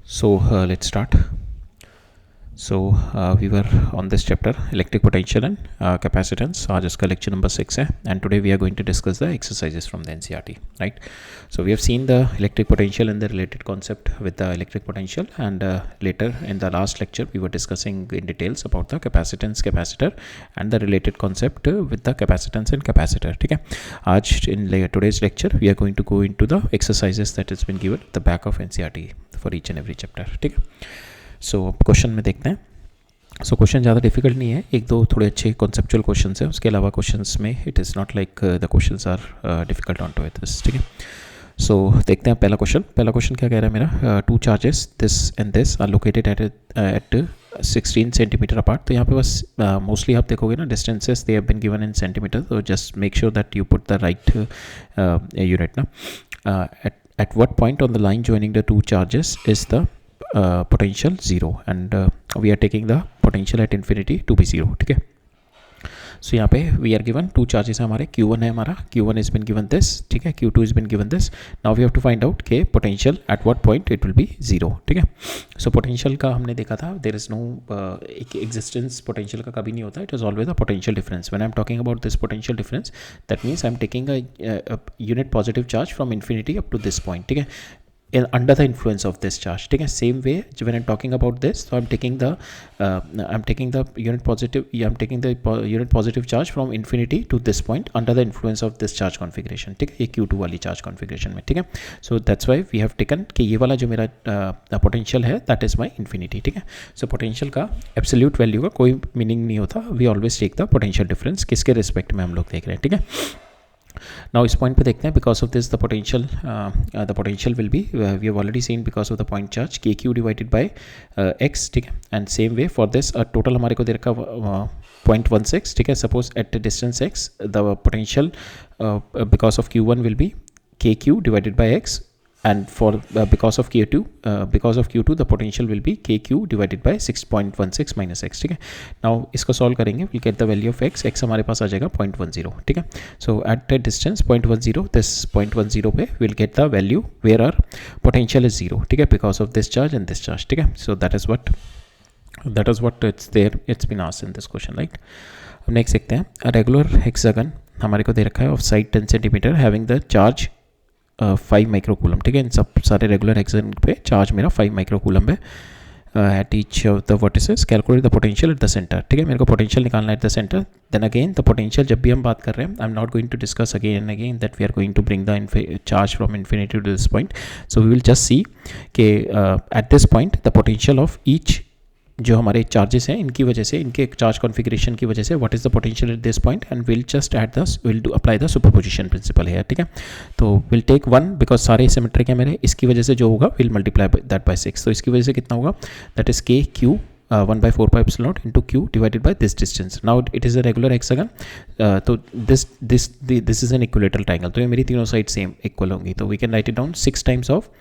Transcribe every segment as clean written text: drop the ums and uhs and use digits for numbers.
Let's start. We were on this chapter electric potential and capacitance. आज इसका lecture number 6 है, and today we are going to discuss the exercises from the NCERT. Right. So we have seen the electric potential and the related concept with the electric potential, and later in the last lecture we were discussing in details about the capacitance, capacitor, and the related concept with the capacitance and capacitor. ठीक है. आज in today's lecture we are going to go into the exercises that has been given at the back of NCERT for each and every chapter. ठीक है. So question में देखते हैं. So question ज़्यादा difficult नहीं है, एक दो थोड़े अच्छे कॉन्सेप्चुअल क्वेश्चंस हैं. उसके अलावा क्वेश्चंस में it is not like the questions are difficult on to this. ठीक है. सो देखते हैं पहला क्वेश्चन क्या कह रहा है मेरा. Two charges this and this are located at 16 centimetre apart. तो यहाँ पे बस मोस्टली आप देखोगे ना, distances they have been given in centimetre. तो just make sure that you put the right unit ना. At what point on the line joining the two charges is the potential 0, and we are taking the potential at infinity to be 0. ठीक है. So यहाँ पे we are given two charges है हमारे. Q1 है हमारा, Q1 is been given this. ठीक है. Q2 is been given this. Now we have to find out के potential at what point it will be 0. ठीक है. सो पोटेंशियल का हमने देखा था, there is no existence potential का कभी नहीं होता. It is always a potential difference. When I am talking about this potential difference, that means I am taking a unit positive charge from infinity up to this point. ठीक है. Under the influence of this charge. ठीक है. Same way when I'm talking about this, so I'm taking the unit positive charge from infinity to this point under the influence of this charge configuration. ठीक है. ये Q2 वाली charge configuration में. ठीक है. So that's why we have taken कि ये वाला जो मेरा potential है that is my infinity. ठीक है. So potential का absolute value का कोई meaning नहीं होता. We always take the potential difference. किसके respect में हम लोग देख रहे हैं. ठीक है. Now इस पॉइंट पे देखते हैं. Because of this the potential will be, we have already seen because of the point charge KQ divided by x. ठीक है. And same way for this total हमारे को दे रखा 0.16. ठीक है. Suppose at distance x the potential because of Q1 will be KQ divided by x, and for because of Q2 the potential will be KQ divided by 6.16 minus x. ठीक है. now इसको solve करेंगे, we'll get the value of x हमारे पास आ जाएगा 0.10. ठीक है. so at a distance 0.10, this 0.10 पे we'll get the value where our potential is 0. ठीक है. because of this charge and this charge. ठीक है. so that is what it's been asked in this question, right? अब next देखते हैं. a regular hexagon हमारे को दे रखा है of side 10 centimeter having the charge 5 microcoulomb. ठीक है. इन सब सारे रेगुलर हेक्सागन पे चार्ज मेरा 5 माइक्रोकूलम है at each of the vertices. Calculate the potential at the centre. ठीक है. मेरे को पोटेंशियल निकालना है at the centre. Then again the potential जब भी हम बात कर रहे हैं, I am not going to discuss again and again that we are going to bring the charge from infinity to this point. So we will just see के at this point the potential of each जो हमारे charges हैं इनकी वजह से, इनके charge configuration की वजह से what is the potential eight this point, and will just will apply the superposition principle है. ठीक है. तो विल टेक 1 बिकॉज सारे सिमेट्रिक है मेरे. इसकी वजह से जो होगा विल मल्टीप्लाई दैट बाय 6. तो इसकी वजह से कितना होगा, that is KQ 1/4πε0 into Q divided by this distance. Now it is a regular hexagon. तो this is an equilateral triangle. तो ये मेरी तीनों साइड सेम इक्वल होंगी. तो we can write it down 6 times of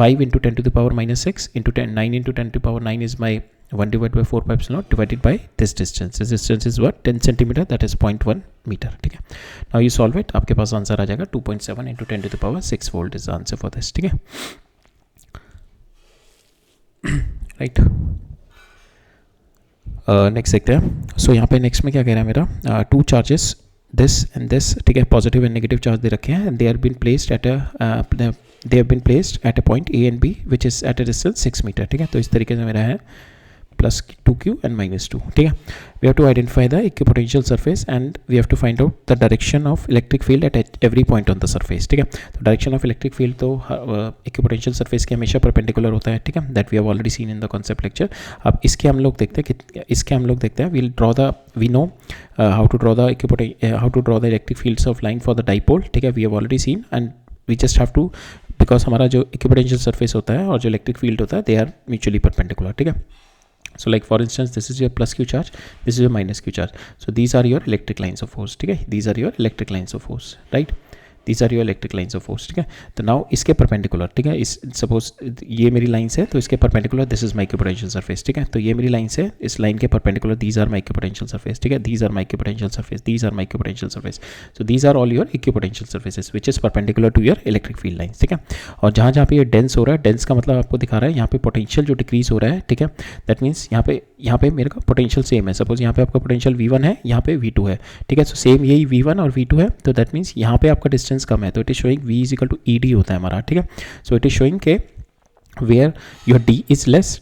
5 into 10 to the power minus 6 into 9 into 10 to the power 9 is my 1 divided by 4πε0 divided by this distance. This distance is what? 10 centimeter, that is 0.1 meter. ठीक है. Now you solve it, आपके पास answer आ जाएगा 2.7 into 10 to the power 6 volt is the answer for this. ठीक है. Right. Next देखते हैं. सो यहाँ पे नेक्स्ट में क्या कह रहा है मेरा, two charges this and this. ठीक है. पॉजिटिव एंड नेगेटिव चार्ज दे रखे हैं and they have been placed at a point A and B which is at a distance 6 metre. ठीक है. तो इस तरीके से मेरा है +2Q and -2. ठीक है. we have to identify the equipotential surface and we have to find out the direction of electric field at every point on the surface. ठीक है. तो डायरेक्शन ऑफ इलेक्ट्रिक फील्ड तो इक्विपोटेंशियल सरफेस के हमेशा perpendicular होता है. ठीक है. That we have already seen in the concept lecture. अब इसके हम लोग देखते हैं we know how to draw the electric fields of line for the dipole. ठीक है. We have already seen and we just have to, because हमारा जो इक्विपोटेंशियल सरफेस होता है और जो इलेक्ट्रिक फील्ड होता है दे आर म्यूचुअली परपेंडिकुलर. ठीक है. So like for instance this is your plus Q charge, this is your minus Q charge. So these are your electric lines of force. ठीक है. These are your electric lines of force, right? These are your electric lines of force, ठीक है। तो now इसके perpendicular, ठीक है, इस suppose ये मेरी लाइन्स है, तो इसके perpendicular this is my equipotential surface, ठीक है। तो ये मेरी लाइन्स है, इस लाइन के perpendicular these are my equipotential surface, ठीक है, these are my equipotential surface, these are my equipotential surface. So these are all your equipotential surfaces which is perpendicular to your electric field lines, ठीक है। और जहाँ जहाँ पे ये dense हो रहा है, डेंस का मतलब आपको दिखा रहा है यहाँ पे पोटेंशियल जो डिक्रीज हो रहा है, ठीक है, दैट मीन्स यहाँ पे मेरे का पोटेंशियल सेम है। सपोज यहाँ पे आपका पोटेंशियल V1 है, यहाँ पे V2 है, ठीक है। सो सेम यही V1 और V2 है, तो दैट मीन्स यहाँ पे आपका डिस्टेंस कम है, तो it is showing V is equal to ED होता है हमारा, ठीक है। सो इट इज शोइंग के where your D is less,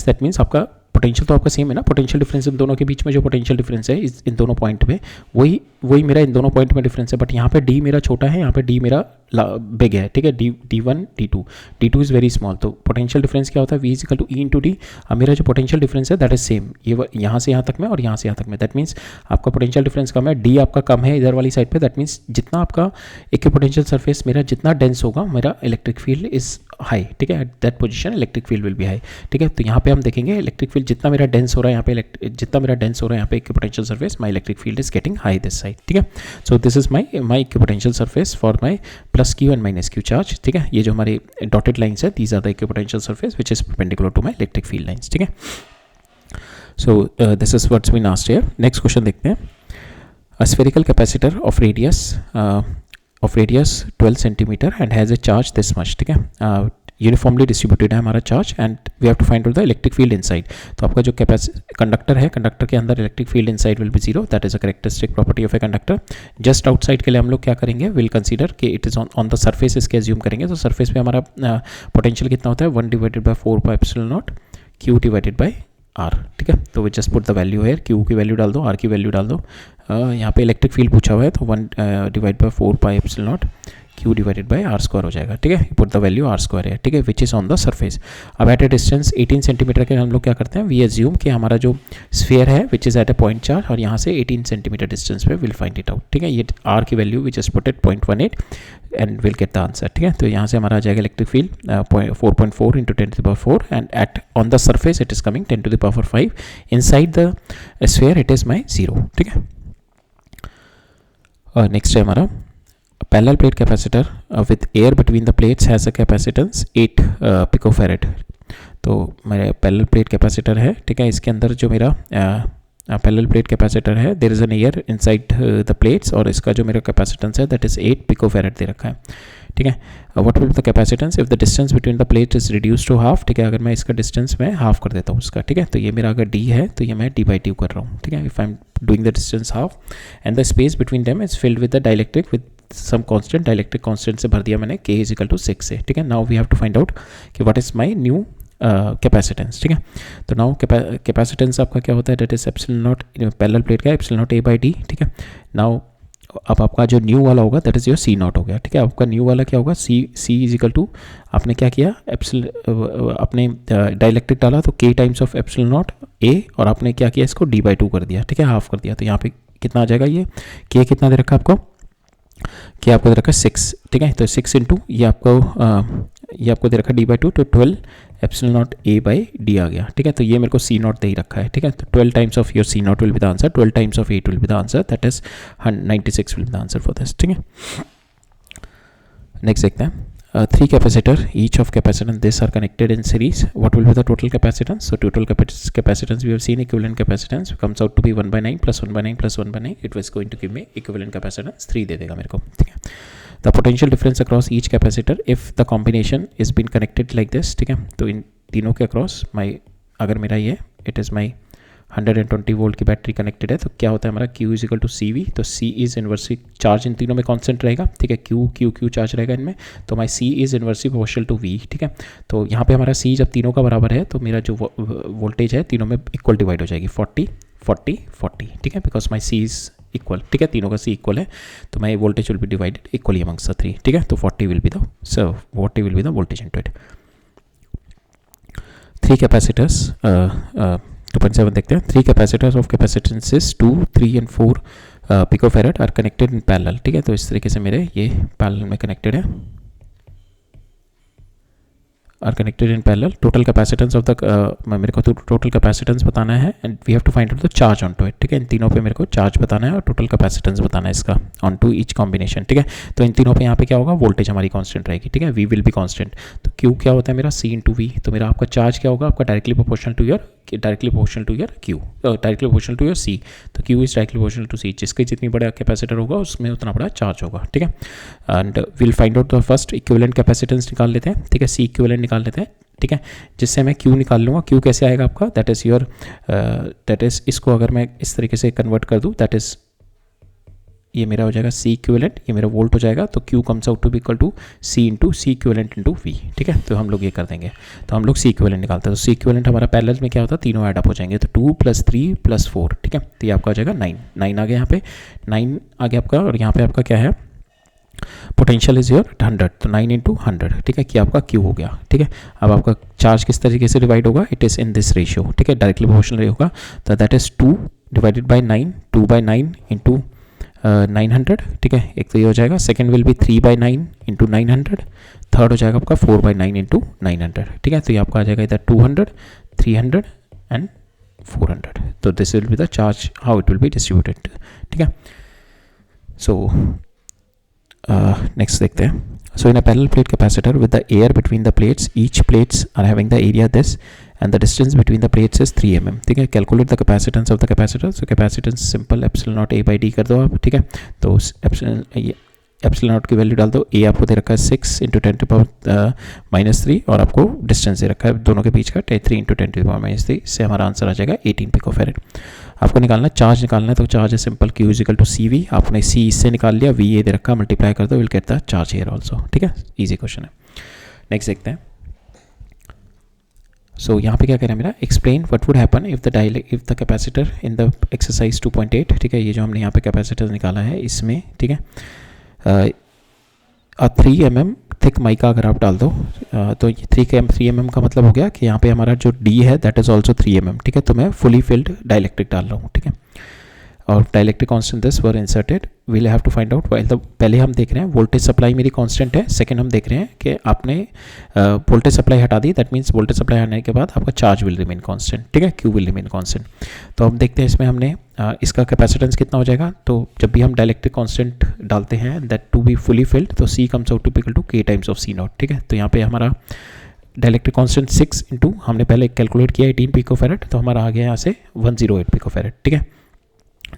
that means आपका पोटेंशियल तो आपका सेम है ना, पोटेंशियल डिफरेंस इन दोनों के बीच में जो पोटेंशियल डिफरेंस है इन दोनों पॉइंट में, वही मेरा इन दोनों पॉइंट में डिफरेंस है, बट यहाँ पे D मेरा छोटा है, यहाँ पे D मेरा बिग है, ठीक है, D1 D2 is very small. तो पोटेंशियल डिफरेंस क्या होता है, V is equal to E into D. अब मेरा जो पोटेंशियल डिफरेंस है दैट इज सेम, ये यहाँ से यहाँ तक में और यहाँ से यहाँ तक में, दैट मीन्स आपका पोटेंशियल डिफरेंस कम है, D आपका कम है इधर वाली साइड पे, दैट मीन्स जितना आपका इक्विपोटेंशियल सरफेस मेरा जितना डेंस होगा, मेरा इलेक्ट्रिक फील्ड इज हाई, ठीक है, at that position electric field will B high, ठीक है। तो यहाँ पे हम देखेंगे इलेक्ट्रिक फील्ड जितना मेरा डेंस हो रहा है यहाँ पे, जितना मेरा डेंस हो रहा है यहाँ पे equipotential surface, my electric field is getting high this side, ठीक है। So this is my equipotential surface for my plus Q and minus Q charge, ठीक है। ये जो हमारे डॉटेड लाइन्स है, these are the equipotential surface which is perpendicular to my electric field lines, ठीक है। So this is what's been asked here. Next question देखते हैं। A spherical capacitor of radius 12 centimetre and has a charge this much, ठीक है, uniformly distributed है हमारा charge and we have to find out the electric field inside. तो आपका जो conductor है, कंडक्टर के अंदर electric field inside will be zero, that is a characteristic property of a conductor. Just outside के लिए हम लोग क्या करेंगे, विल कंसीडर कि it is on the surface, इसके एज्यूम करेंगे। तो सरफेस पे हमारा पोटेंशियल कितना होता है, 1 divided by 4 pi epsilon nought Q divided by R, ठीक है। तो we just put the value है, Q की वैल्यू डाल दो, R की वैल्यू डाल दो। यहाँ पे इलेक्ट्रिक फील्ड पूछा हुआ है, तो 1 divide by 4 pi epsilon nought Q divided by R square हो जाएगा, ठीक है। Put the value R square है, ठीक है, which is on the surface. अब एट ए डिस्टेंस 18 सेंटीमीटर के हम लोग क्या करते हैं, वी एज्यूम कि हमारा जो स्फीयर है which is at a point charge, और यहाँ से 18 सेंटीमीटर डिस्टेंस पे विल फाइंड इट आउट, ठीक है। ये R की वैल्यू which is put at 0.18 and will get the answer, ठीक है। तो यहाँ से हमारा आ जाएगा electric field 4.4 into 10 to the power 4 and at on the surface it is coming 10 to the power 5, inside the sphere it is my 0, ठीक है। नेक्स्ट है हमारा parallel plate capacitor with air between the plates has a capacitance 8 picofarad। तो मेरा parallel plate capacitor है, ठीक है, इसके अंदर जो मेरा पैरेलल प्लेट कैपेसिटर है, there is an air inside the plates, और इसका जो मेरा कैपेसिटेंस है दैट इज 8 पिकोफैरेड दे रखा है, ठीक है। What will be the capacitance if the distance between the plate is reduce to half, ठीक है। अगर मैं इसका डिस्टेंस मैं हाफ कर देता हूँ उसका, ठीक है, तो ये मेरा अगर D है तो ये मैं D/2 कर रहा हूँ, ठीक है। If I am doing the distance half and the space between them is filled with the dielectric with some constant, dielectric constant से भर दिया मैंने, K इज इक्वल टू 6 से, ठीक है। Now we have to find out कि what is my new capacitance, ठीक है। तो नाउ कैपेसिटेंस आपका क्या होता है, that is epsilon naught, parallel plate का एप्सिलॉन नॉट A/D, ठीक है। नाउ अब आपका जो न्यू वाला होगा that is your C not हो गया, ठीक है। आपका न्यू वाला क्या होगा, C इज इक्वल टू, आपने क्या किया, आपने डाइलेक्ट्रिक डाला तो K times of epsilon not A, और आपने क्या किया, इसको D/2 कर दिया, ठीक है, हाफ कर दिया। तो यहाँ पे कितना आ जाएगा, ये K कितना दे रखा है आपको, K आपको दे रखा है 6, ठीक है। तो 6 इंटू ये आपको दे रखा है D/2, तो 12 एप्सिलॉन नॉट A/D आ गया, ठीक है। तो ये मेरे को C नॉट दे ही रखा है, ठीक है। तो 12 times of your C not will be the answer, 12 times of 8 will be the answer, that is 96 will be the answer for this, ठीक है। नेक्स्ट देखते हैं, 3 capacitor, each of capacitance this are connected in series. What will be the total capacitance? So total capacitance we have seen, equivalent capacitance comes out to be 1/9 plus 1/9 plus 1/9. It was going to give me equivalent capacitance 3 दे देगा मेरे को, ठीक है। The potential difference across each capacitor if the combination is been connected like this, ठीक है। तो इन तीनों के across अगर मेरा ये it is my 120 वोल्ट की बैटरी कनेक्टेड है, तो क्या होता है हमारा Q is equal to CV, तो C इज इन्वर्सली चार्ज इन तीनों में कांस्टेंट रहेगा, ठीक है। Q चार्ज रहेगा इनमें, तो my C is inversely proportional to V, ठीक है। तो यहाँ पे हमारा C जब तीनों का बराबर है तो मेरा जो वोल्टेज है तीनों में इक्वल डिवाइड हो जाएगी, 40 40 40, ठीक है, because my C is equal, ठीक है, तीनों का C इक्वल है, तो my voltage will be divided equally amongst the 3, ठीक है। तो 40 will be the voltage into it. 3 capacitors 2.7 देखते हैं। 3 capacitors of capacitances 2, 3 and 4 picofarad are connected in parallel, ठीक है। तो इस तरीके से मेरे ये पैरेलल में कनेक्टेड है, are connected in parallel. Total capacitance of the, मेरे को तो टोटल कैपेसिटेंस बताना है and we have to find out the charge on to it. ठीक है, इन तीनों पे मेरे को चार्ज बताना है और टोटल कैपेसिटेंस बताना है इसका ऑन टू ईच कॉम्बिनेशन. ठीक है, तो इन तीनों पे यहाँ पे क्या होगा, वोल्टेज हमारी कांस्टेंट रहेगी. ठीक है, वी विल बी कांस्टेंट. तो क्यू क्या होता है मेरा, सी इंटू वी. तो मेरा आपका चार्ज क्या होगा, आपका directly proportional to your Q, directly proportional to your C. तो Q is directly proportional to C. जिसके जितनी बड़ा कैपेसिटर होगा उसमें उतना बड़ा चार्ज होगा. ठीक है, and will find out the first equivalent capacitance निकाल लेते हैं. ठीक है, सी इक्विवेलेंट निकाल लेते हैं. ठीक है, जिससे मैं क्यू निकाल लूँगा. क्यू कैसे आएगा आपका, that is your, that is, इसको अगर मैं इस तरीके से कन्वर्ट कर दूँ, दैट इज़, ये मेरा हो जाएगा सी इक्विवेलेंट, ये मेरा वोल्ट हो जाएगा. तो Q comes out to be equal to C into C equivalent into V. ठीक है, तो हम लोग ये कर देंगे. तो हम लोग सी इक्विवेलेंट निकालते हैं. तो सी इक्विवेलेंट हमारा पैरेलल में क्या होता है, तीनों ऐड अप हो जाएंगे. तो 2 + 3 + 4. ठीक है, तो ये आपका हो जाएगा 9 आ गया यहाँ पे, 9 आ गया आपका. और यहाँ पे आपका क्या है, पोटेंशियल इज योर 100. तो 9 × 100. ठीक है, कि आपका क्यू हो गया. ठीक है, अब आपका चार्ज किस तरीके से डिवाइड होगा, it is in this ratio. ठीक है, डायरेक्टली प्रोपोर्शनल होगा. तो that is 2 divided by 9, 2/9 into 900. ठीक है, एक तो ये हो जाएगा. Second will be 3/9 into 900. Third हो जाएगा आपका 4/9 इंटू 900. ठीक है, तो ये आपका आ जाएगा इधर 200, 300 एंड 400. तो this will be the charge, how it will be distributed. ठीक है, सो नेक्स्ट देखते हैं. So in a parallel plate capacitor with the air between the plates, each plates are having the area this and the distance between the plates is 3 mm. ठीक है, calculate the capacitance of the capacitor. So capacitance simple epsilon naught A by D कर दो आप. ठीक है, तो epsilon not की value डाल दो. ए आपको दे रखा है 6 × 10⁻³ और आपको डिस्टेंस दे रखा है दोनों के बीच का 3 × 10⁻³ इससे हमारा आंसर आ जाएगा 18 पिकोफैरेड. आपको निकालना है, चार्ज निकालना है. तो चार्ज है सिंपल, Q = CV. आपने C इससे निकाल लिया, V ये दे रखा, मल्टीप्लाई कर दो, will get the charge here also. ठीक है, ईजी क्वेश्चन है. नेक्स्ट देखते हैं. सो यहाँ पे क्या कह रहा है मेरा, explain what would happen if the capacitor in the exercise 2.8. ठीक है, ये जो हमने यहाँ पे कैपेसिटर निकाला है इसमें. ठीक है, 3 mm थिक माइका अगर आप डाल दो, तो ये 3 mm का मतलब हो गया कि यहाँ पे हमारा जो D है दैट इज़ ऑल्सो 3 mm. ठीक है, तो मैं फुली फिल्ड डाइलेक्ट्रिक डाल रहा हूँ. ठीक है, और dielectric constant this were inserted. We'll have to find out while the, पहले हम देख रहे हैं वोल्टेज सप्लाई मेरी कांस्टेंट है. सेकंड हम देख रहे हैं कि आपने वोल्टेज सप्लाई हटा दी, दैट मीन्स वोल्टेज सप्लाई हटाने के बाद आपका चार्ज विल रिमेन कांस्टेंट. ठीक है, क्यू विल रिमेन कांस्टेंट. तो अब देखते हैं इसमें हमने इसका कैपेसिटेंस कितना हो जाएगा. तो जब भी हम डाइलेक्ट्रिक कांस्टेंट डालते हैं that to be fully filled, तो C comes out to equal to K times of C0. ठीक है, तो यहाँ पे हमारा डाइलेक्ट्रिक कांस्टेंट 6 इंटू हमने पहले कैलकुलेट किया 18 पिकोफैरेड, तो हमारा आ गया यहाँ से 108 पिकोफैरेड. ठीक है,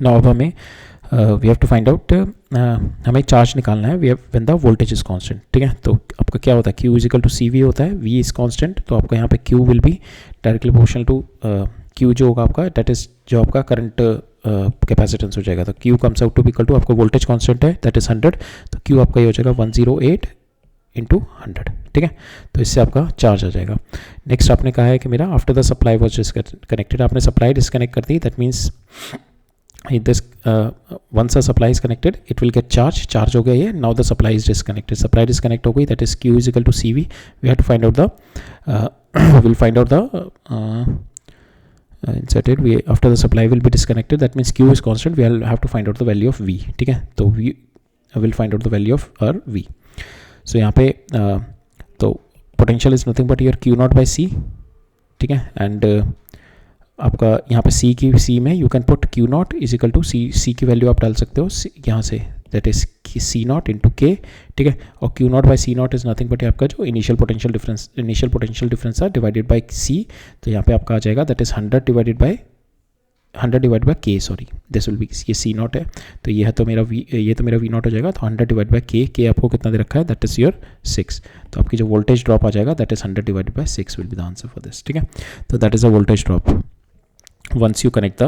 नाउ अब हमें we have to find out, हमें चार्ज निकालना है when the voltage is constant. ठीक है, तो आपका क्या होता है, Q = CV होता है, V इज कांस्टेंट. तो आपका यहाँ पे Q will be directly proportional to Q जो होगा आपका, दैट इज जो आपका करंट कैपेसिटेंस हो जाएगा. तो Q comes out to equal to, आपका वोल्टेज कांस्टेंट है दैट इज 100. तो Q आपका ये हो जाएगा 108 × 100. ठीक है, तो इससे आपका चार्ज आ जाएगा. नेक्स्ट आपने कहा है कि मेरा after the supply was disconnected, आपने सप्लाई डिस्कनेक्ट कर दी. That means this once the supply is connected it will get charge हो गया ये. now the supply is disconnected, supply disconnect हो गई, that is Q = CV. we have to find out the we'll find out the inserted, we after the supply will be disconnected, that means Q is constant, we will have to find out the value of V. ठीक है, तो we will find out the value of our V. so यहाँ पे तो potential is nothing but your Q0/C. ठीक है, and आपका यहाँ पे C में you can put Q0 = C की वैल्यू आप डाल सकते हो यहाँ से, दैट इज C0 × K. ठीक है, और Q0/C0 इज नथिंग बट आपका जो इनिशियल पोटेंशियल डिफरेंस है डिवाइडेड बाई C. तो यहाँ पे आपका आ जाएगा that is 100 divided by K. Sorry, this will B, ये C0 है तो ये है, तो मेरा ये तो मेरा V0 हो जाएगा. तो 100 डिवाइड बाई K आपको कितना दे रखा है, दैट इज योर 6. तो आपकी जो वोल्टेज ड्रॉप आ जाएगा that is 100 divided by 6 will be the answer for this. ठीक है, तो that is a voltage drop once you connect the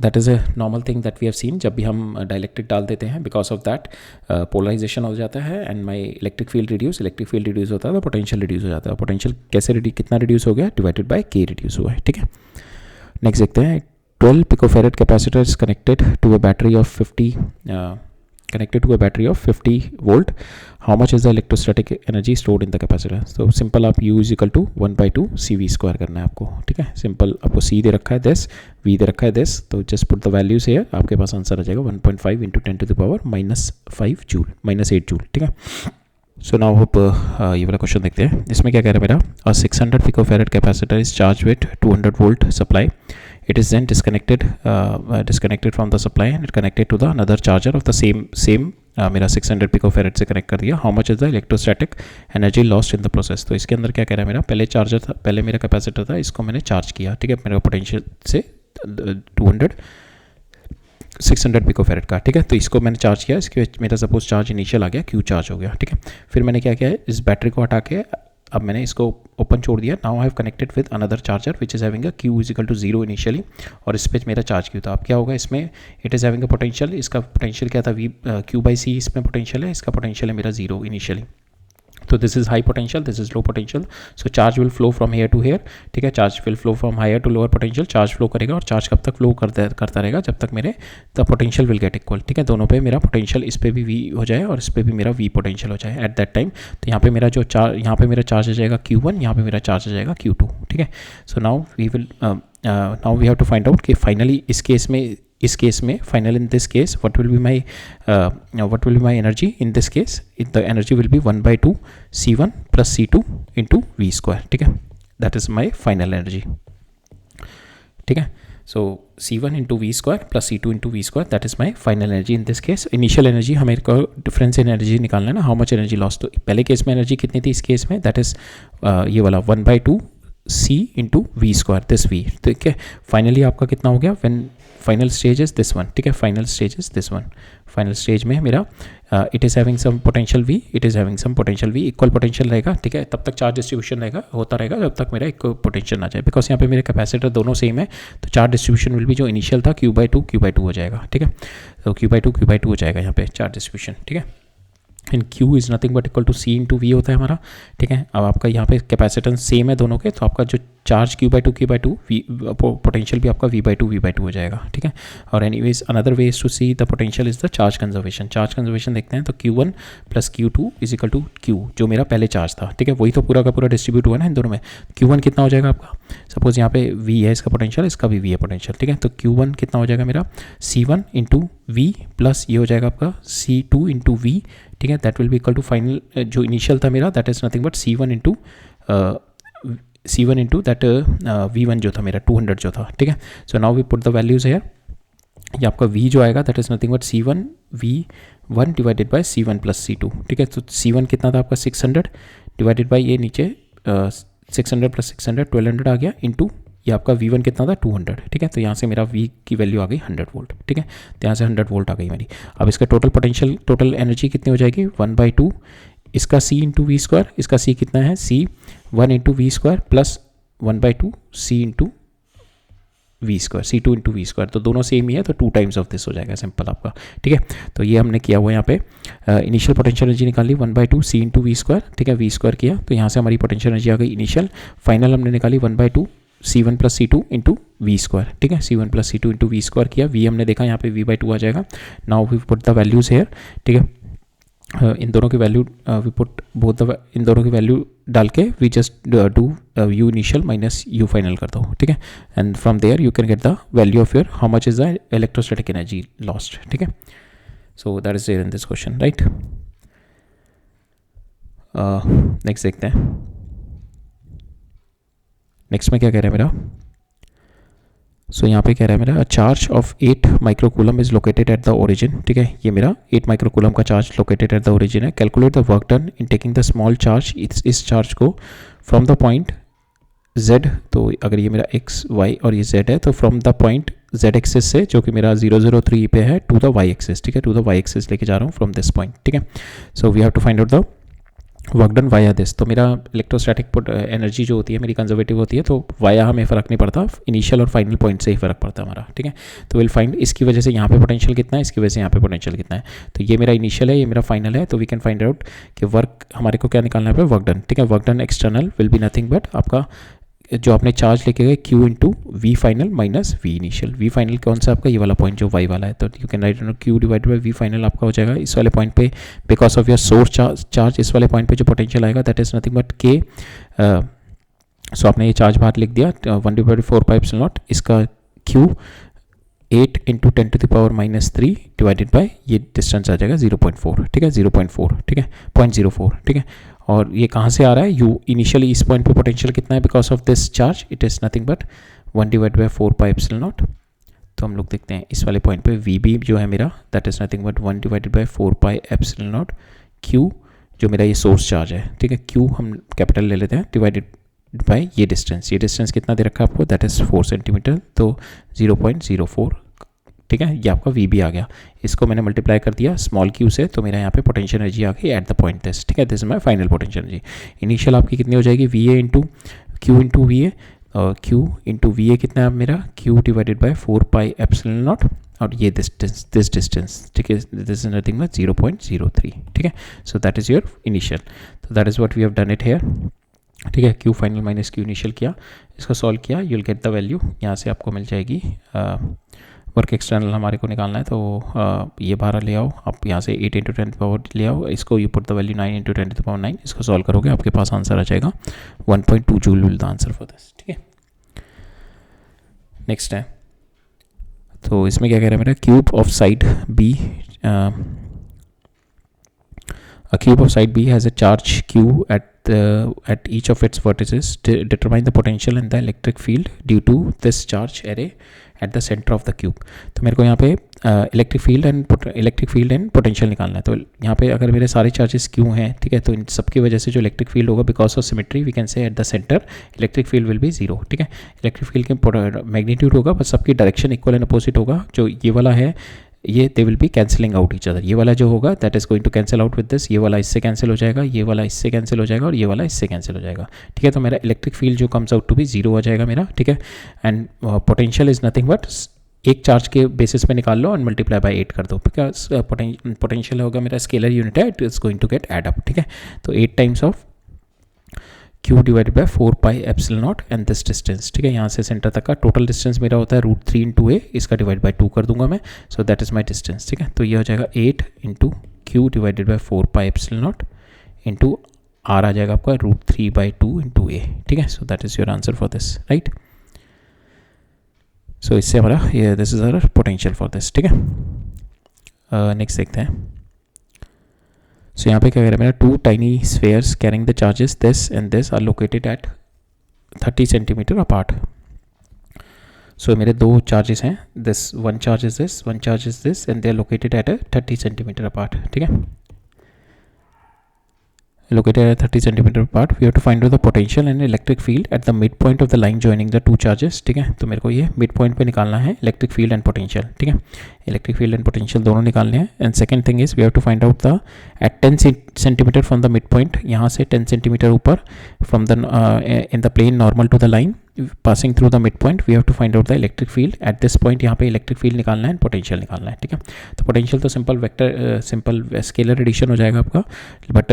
that is a normal thing that we have seen. जब भी हम डाइलेक्ट्रिक डाल देते हैं, बिकॉज ऑफ दैट पोलराइजेशन हो जाता है and my electric field reduce होता है, तो पोटेंशियल रिड्यूस हो जाता है. पोटेंशियल कैसे कितना रिड्यूस हो गया, डिवाइडेड बाय K रिड्यूस हुआ है. ठीक है, नेक्स्ट देखते हैं. 12 picofarad capacitor is connected to a battery of 50 volt. how much is the electrostatic energy stored in the capacitor? so simple, आप U = 1/2 CV² करना है आपको. ठीक है, सिंपल, आपको C दे रखा है this, V दे रखा है this, तो just put the values here. आपके पास आंसर आ जाएगा 1.5 × 10⁻⁻5 जूल, -8 जूल. ठीक है, सो नाउ होप ये वाला क्वेश्चन देखते हैं. इसमें क्या कह रहा है मेरा, अ 600 picofarad capacitor is charge with 200 volt supply. It is then disconnected from the supply and it connected to the another charger of the same मेरा 600 पिकोफैरेड से कनेक्ट कर दिया. How much is the electrostatic energy lost in the process. तो इसके अंदर क्या कह रहा है मेरा, पहले चार्जर था, पहले मेरा कैपेसिटर था, इसको मैंने चार्ज किया, ठीक है, मेरा पोटेंशियल से 600 पिकोफैरेड का, ठीक है. तो इसको मैंने चार्ज किया, इसके मेरा सपोज चार्ज इनिशियल आ गया, क्यू चार्ज हो गया, ठीक है. फिर मैंने क्या किया है, इस बैटरी को हटा के अब मैंने इसको ओपन छोड़ दिया. Now I have connected with another charger which is having a Q is equal to 0 initially, और इस पे मेरा चार्ज क्यू था. अब क्या होगा इसमें, it is having a potential, इसका पोटेंशियल क्या था, वी क्यू बाई सी इसमें पोटेंशियल है, इसका पोटेंशियल है मेरा 0 इनिशियली. तो this is high potential, this is low potential. So charge will flow from here to here, ठीक है. Charge will flow from higher to lower potential. Charge flow करेगा और चार्ज कब तक फ्लो करता रहेगा, जब तक मेरे the potential will get equal, ठीक है. दोनों पे मेरा पोटेंशियल, इस पे भी वी हो जाए और इस पे भी मेरा वी पोटेंशियल हो जाए एट दैट टाइम. तो यहाँ पे मेरा जो यहाँ पे मेरा चार्ज आ जाएगा Q1, यहाँ पे मेरा चार्ज आ जाएगा Q2, ठीक है. So now we have to find out कि फाइनली इस केस में final in this case what will be my energy in this case. The energy will be 1/2 C1 plus C2 into V square, ठीक है. That is my final energy, ठीक है. So C1 into V square plus C2 into V square, that is my final energy in this case. Initial energy हमें को difference in energy निकालना है ना, how much energy loss. तो पहले case में एनर्जी कितनी थी, इस केस में दैट इज ये वाला 1/2 C into V square, this V, ठीक है. फाइनली आपका कितना हो गया, when final stage is this one, ठीक है. Final stage is this one. Final stage में मेरा it is having some potential V, it is having some potential V, equal potential रहेगा, ठीक है. तब तक चार्ज डिस्ट्रीब्यूशन रहेगा, होता रहेगा जब तक मेरा इक्वल पोटेंशियल ना जाए, बिकॉज यहाँ पे मेरे कैपेसिटर दोनों सेम है. तो चार्ज डिस्ट्रीब्यूशन विल भी जो इनिशियल था Q/2 हो जाएगा, ठीक है. तो Q/2 हो जाएगा यहाँ पे चार्ज डिस्ट्रीब्यूशन, ठीक है. And Q is nothing but equal to C into V होता है हमारा, ठीक है. अब आपका यहाँ पे कैपेसिटेंस सेम है दोनों के, तो आपका जो चार्ज Q/2 पोटेंशियल भी आपका V/2 हो जाएगा, ठीक है. और anyways another way is to see the potential is the charge conservation. Charge conservation देखते हैं, तो Q1 plus Q2 is equal to Q, जो मेरा पहले चार्ज था, ठीक है. वही तो पूरा का पूरा डिस्ट्रीब्यूट हुआ ना इन दोनों में. Q1 कितना हो जाएगा आपका, सपोज यहाँ पे V है इसका पोटेंशियल, इसका भी V है पोटेंशियल, ठीक है. तो Q1 कितना हो जाएगा मेरा, C1 इंटू वी प्लस ये हो जाएगा आपका C2 इंटू वी, ठीक है. That will be equal to final जो इनिशियल था मेरा, that is nothing but C1 into that V1 जो था मेरा 200 जो था, ठीक है. So now we put the values here. ये आपका V जो आएगा that is nothing but C1 V1 divided by C1 plus C2, ठीक है. तो C1 कितना था आपका 600 डिवाइडेड बाय ये नीचे 600 प्लस 600 1200 आ गया, इंटू ये आपका V1 कितना था 200, ठीक है. तो यहाँ से मेरा V की वैल्यू आ गई 100 वोल्ट, ठीक है. तो यहाँ से 100 वोल्ट आ गई मेरी. अब इसका टोटल पोटेंशियल, टोटल एनर्जी कितनी हो जाएगी, 1/2 इसका C इंटू वी स्क्वायर, इसका C कितना है C1 into V square plus 1/2 C into V square, C2 into V square. तो दोनों सेम ही है, तो 2 टाइम्स ऑफ दिस हो जाएगा सिंपल आपका, ठीक है. तो ये हमने किया हुआ यहाँ पे इनिशियल पोटेंशियल एनर्जी निकाली 1/2 C इंटू वी स्क्वायर, ठीक है. वी स्क्वायर किया तो यहाँ से हमारी पोटेंशियल एनर्जी आ गई इनिशियल. फाइनल हमने निकाली 1/2 C1 plus C2 into V square, ठीक है. C1 plus C2 into V square किया, V हमने देखा यहाँ पे V/2 आ जाएगा. Now we put the values here, ठीक है. इन दोनों की value we put both the, इन दोनों की वैल्यू डाल के we just do U initial minus U final कर दो, ठीक है. And from there you can get the value of your how much is the electrostatic energy lost, ठीक है. So that is there in this question, right. Next देखते हैं. Next में क्या कह रहा है मेरा, सो यहाँ पे कह रहा है मेरा charge of 8 microcoulomb is located at the origin, ठीक है. ये मेरा 8 माइक्रोकूलम का charge located at the origin है. Calculate the work done in taking the small charge, इस चार्ज को फ्रॉम द पॉइंट Z, तो अगर ये मेरा x y और ये Z है, तो from the point Z axis से जो कि मेरा 003 पे है टू द y एक्सिस, ठीक है. टू द y एक्सिस लेके जा रहा हूँ फ्रॉम दिस पॉइंट, ठीक है. So we have to find out the work done via this. तो मेरा इलेक्ट्रोस्टैटिक एनर्जी जो होती है मेरी कंजर्वेटिव होती है, तो वाया हमें फ़र्क नहीं पड़ता, इनिशियल और फाइनल पॉइंट से ही फ़र्क पड़ता है हमारा, ठीक है. तो विल फाइंड इसकी वजह से यहाँ पे पोटेंशियल कितना है, इसकी वजह से यहाँ पे पोटेंशियल कितना है. तो ये मेरा इनिशियल है, ये मेरा फाइनल है. तो वी कैन फाइंड आउट कि वर्क हमारे को क्या निकालना है, वर्क डन, ठीक है. Work done external will be nothing but आपका जो आपने चार्ज लेके गए Q into V final minus V initial. V final कौन सा आपका, ये वाला पॉइंट जो y वाला है. तो you can write Q divided by V final आपका हो जाएगा इस वाले पॉइंट पे, because of your source charge इस वाले पॉइंट पे जो पोटेंशियल आएगा that is nothing but K. So आपने ये चार्ज बाहर लिख दिया 1/4 पाई एप्सिलॉन नॉट, इसका Q 8 इंटू 10⁻³ डिवाइडेड बाय ये डिस्टेंस आ जाएगा 0.4, ठीक है, 0.4, ठीक है, 0.04, ठीक है। और ये कहाँ से आ रहा है, यू इनिशियली इस पॉइंट पे पोटेंशियल कितना है because of this charge, it is nothing but 1/4πε0। तो हम लोग देखते हैं इस वाले पॉइंट पे वी बी जो है मेरा, that is nothing but 1/4πε0 Q जो मेरा ये सोर्स चार्ज है, ठीक है, क्यू हम कैपिटल ले लेते हैं, डिवाइडेड बाय ये डिस्टेंस कितना दे रखा है आपको, दैट इज़ 4 सेंटीमीटर, तो 0.04, ठीक है, ये आपका वी बी आ गया। इसको मैंने मल्टीप्लाई कर दिया स्मॉल क्यू से, तो मेरा यहाँ पे पोटेंशियल एनर्जी आ गई एट द पॉइंट दिस, ठीक है, this is my final potential energy. Initial आपकी कितनी हो जाएगी, V A into Q into V A, Q into V A कितना है मेरा, क्यू डिवाइडेड बाय 4πε0, और ये दिस डिस्टेंस, ठीक है, दिस इज नथिंग बट 0.03, ठीक है। So that is your initial, तो that is what we have done it here, ठीक है। Q final minus Q initial किया, इसको सॉल्व किया, you will get the value, यहाँ से आपको मिल जाएगी। वर्क एक्सटर्नल हमारे को निकालना है, तो ये 12 ले आओ आप, यहाँ से 8 इंटू 10 ले आओ, इसको you put the value 9 into 10⁹, इसको सॉल्व करोगे आपके पास आंसर आ जाएगा 1.2 joule will the answer for this, ठीक है। नेक्स्ट है, तो इसमें क्या कह रहा है मेरा, cube of side B, a cube of side B has a charge Q at each of its vertices. Determine the potential and the electric field due to this charge array at the center of the cube. तो मेरे को यहाँ पे electric field and potential निकालना है। तो यहाँ पे अगर मेरे सारे चार्जेस क्यू हैं, ठीक है, तो इन सबकी वजह से जो इलेक्ट्रिक फील्ड होगा because of symmetry we can say at the center electric field will be 0, ठीक है। इलेक्ट्रिक फील्ड के मैग्नीट्यूड होगा, बस सबकी डायरेक्शन इक्वल एंड अपोजिट होगा। जो ये वाला है ये they will be cancelling out each other, ये वाला जो होगा that is going to cancel out with this, ये वाला इससे कैंसिल हो जाएगा, ये वाला इससे कैंसिल हो जाएगा, और ये वाला इससे कैंसिल हो जाएगा, ठीक है। तो मेरा इलेक्ट्रिक फील्ड जो कम्स आउट टू बी 0 आ जाएगा मेरा, ठीक है। And potential is nothing but एक चार्ज के बेसिस पे निकाल लो एंड मल्टीप्लाई बाय 8 कर दो, बिकॉज पोटेंशियल होगा मेरा स्केलर यूनिट है, it is going to get add up, ठीक है। तो 8 times of Q divided by 4πε0 and this distance, ठीक है, यहाँ से सेंटर तक का टोटल डिस्टेंस मेरा होता है √3 इंटू ए, इसका डिवाइड बाय 2 कर दूंगा मैं, so that is my distance, ठीक है। तो ये हो जाएगा 8 into Q divided by 4πε0 into R आ जाएगा आपका √3/2 इंटू ए, ठीक है। So that is your answer for this, right. सो इससे हमारा ये this is our potential for this, ठीक है। नेक्स्ट देखते हैं। सो यहाँ पे क्या कह रहा है मेरा, 2 tiny spheres carrying the charges this and this are located at 30 centimetre apart. So मेरे 2 चार्जेस हैं, this one charge is this and they are located at 30 centimetre apart, ठीक है, located at 30 centimeter apart. We have to find out the potential and electric field at the midpoint of the line joining the two charges, ठीक है। तो मेरे को ये midpoint पे निकालना है इलेक्ट्रिक फील्ड एंड पोटेंशियल, ठीक है, इलेक्ट्रिक फील्ड एंड पोटेंशियल दोनों निकालने हैं। And second thing is we have to find out the at 10 centimeter from the mid point, यहाँ से 10 सेंटीमीटर ऊपर from the in the plane normal to the line passing through the mid point, we have to find out the electric field at this point. यहाँ पे electric field निकालना है, potential निकालना है, ठीक है। तो पोटेंशियल तो सिंपल स्केलर एडिशन हो जाएगा आपका, बट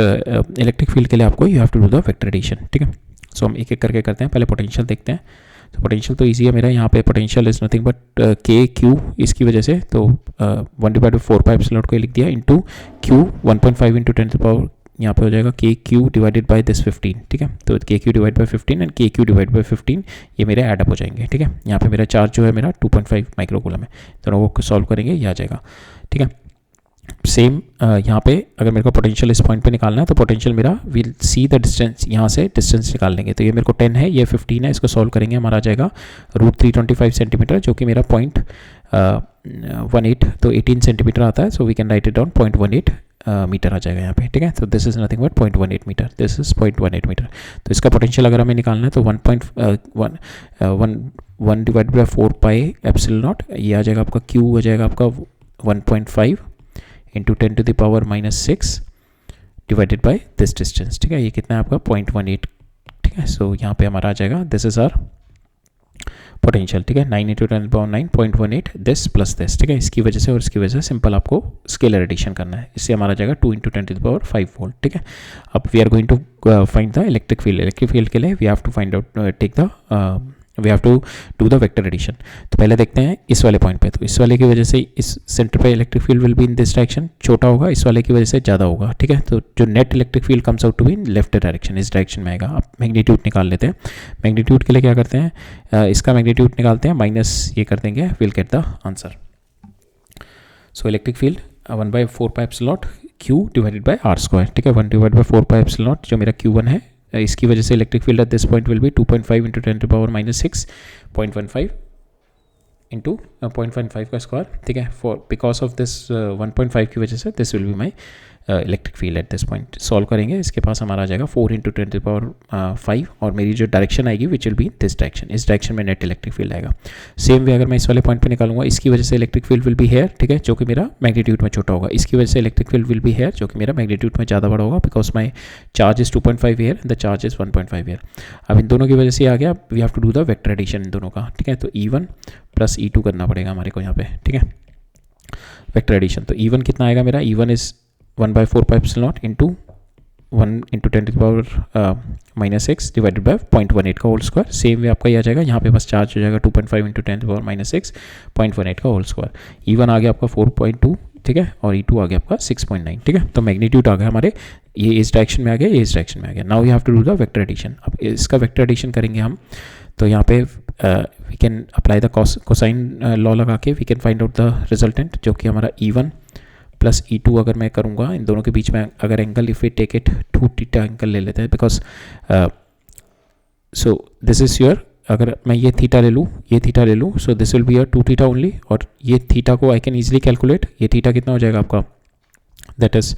इलेक्ट्रिक फील्ड के लिए आपको you have to do the vector addition, ठीक है। सो हम एक एक करके करते हैं, पहले पोटेंशियल देखते हैं। तो पोटेंशियल तो ईजी है मेरा, यहाँ पे पोटेंशियल इज नथिंग बट के क्यू, इसकी वजह से तो 1/4πε0 को लिख दिया इंटू क्यू 1.5 इंटू 10⁻, यहाँ पे हो जाएगा के क्यू डिवाइडेड बाय दिस 15, ठीक है। तो के क्यू डिवाइड बाय 15 एंड के क्यू डिवाइड बाय 15 ये मेरे एडअप हो जाएंगे, ठीक है। यहाँ पे मेरा चार्ज जो है मेरा 2.5 माइक्रोकूलम है, दोनों को सॉल्व करेंगे ये आ जाएगा, ठीक है। सेम यहाँ पे अगर मेरे को पोटेंशियल इस पॉइंट पे निकालना है तो पोटेंशियल मेरा विल सी द डिस्टेंस, यहाँ से डिस्टेंस निकाल लेंगे। तो ये मेरे को 10 है, ये 15 है, इसको सॉल्व करेंगे हमारा आ जाएगा √325 सेंटीमीटर, जो कि मेरा 0.18 तो 18 सेंटीमीटर आता है। So we can write it down 0.18 metre आ जाएगा यहाँ पे, ठीक है। तो this is nothing but 0.18 metre, this is 0.18 metre. तो इसका पोटेंशियल अगर हमें निकालना है तो 1 डिवाइड बाय 4πε0, ये आ जाएगा आपका क्यू हो जाएगा आपका 1.5 into 10⁻⁻6 divided by this distance, ठीक है। ये कितना है आपका 0.18, ठीक है। सो यहाँ पे हमारा आ जाएगा दिस इज आवर पोटेंशियल, ठीक है, 9 इंटू 10⁻9 0.18 दिस प्लस दिस, ठीक है। इसकी वजह से और इसकी वजह से सिंपल आपको स्केलर एडिशन करना है, इससे हमारा जाएगा 2 इंटू 10⁵ वोल्ट, ठीक है। अब we are going to find the electric field. Electric field के लिए we have to find out take the we have to do the vector addition. तो पहले देखते हैं इस वाले पॉइंट पे, तो इस वाले की वजह से इस सेंटर पे electric field will be in this direction, छोटा होगा, इस वाले की वजह से ज़्यादा होगा, ठीक है। तो जो net electric field comes out to be in left direction, इस डायरेक्शन में आएगा। अब मैग्नीट्यूड निकाल लेते हैं। मैग्नीट्यूड के लिए क्या करते हैं, इसका मैग्नीट्यूड निकालते हैं, माइनस ये कर देंगे, will get the answer. So electric field 1/4πε0 Q divided by R square, ठीक है। 1/4πε0 जो मेरा Q1 है, इसकी वजह से electric field at this point will be 2.5 × 10⁻⁻6 0.15 into 0.15 का स्क्वायर, ठीक है। फॉर बिकॉज ऑफ दिस 1.5 की वजह से this will be my electric field at this point. Solve करेंगे, इसके पास हमारा आ जाएगा 4 × 10⁻5 और मेरी जो डायरेक्शन आएगी विच विल बी दिस डायरेक्शन, इस डायरेक्शन में नेट इलेक्ट्रिक फील्ड आएगा। सेम वे अगर मैं इस वाले पॉइंट पे निकालूंगा, इसकी वजह से electric field will be hair, ठीक है, जो कि मेरा मैग्नीट्यूड में छोटा होगा। इसकी वजह से electric field will be here, जो कि मेरा मैग्नीट्यूड में ज़्यादा बड़ा होगा, because my charge is 2.5 here and the charge is 1.5 here. अब इन दोनों की वजह से आ गया, we have to do the vector addition इन दोनों का, ठीक है। तो E1 + E2 करना पड़ेगा हमारे को यहाँ पे, ठीक है, वेक्टर एडिशन। तो E1 कितना आएगा मेरा, E1 is 1/4πε0 into 1 × 10⁻⁻6 divided by 0.18 का होल स्क्वायर। सेम वे आपका ये आ जाएगा, यहाँ पे बस चार्ज हो जाएगा 2.5 × 10⁻⁻6 0.18 का होल स्क्वायर। E1 आ गया आपका 4.2, ठीक है, और E2 आ गया आपका 6.9, ठीक है। तो मैग्नीट्यूड आ गया हमारे, ये इस डायरेक्शन में आ गया, ये इस डायरेक्शन में आ गया। Now you have to do the vector addition. अब इसका वेक्टर एडिशन करेंगे हम, तो यहाँ पे we can apply the cosine law लगा के we can find out the resultant, जो कि हमारा E1 + E2 अगर मैं करूँगा, इन दोनों के बीच में अगर angle, if we take it 2θ angle ले लेते हैं, because so this is your, अगर मैं ये थीटा ले लूँ, ये थीटा ले लूँ, so this will be your 2θ only, और ये थीटा को आई कैन ईजिली कैलकुलेट, ये थीटा कितना हो जाएगा आपका, दैट इज,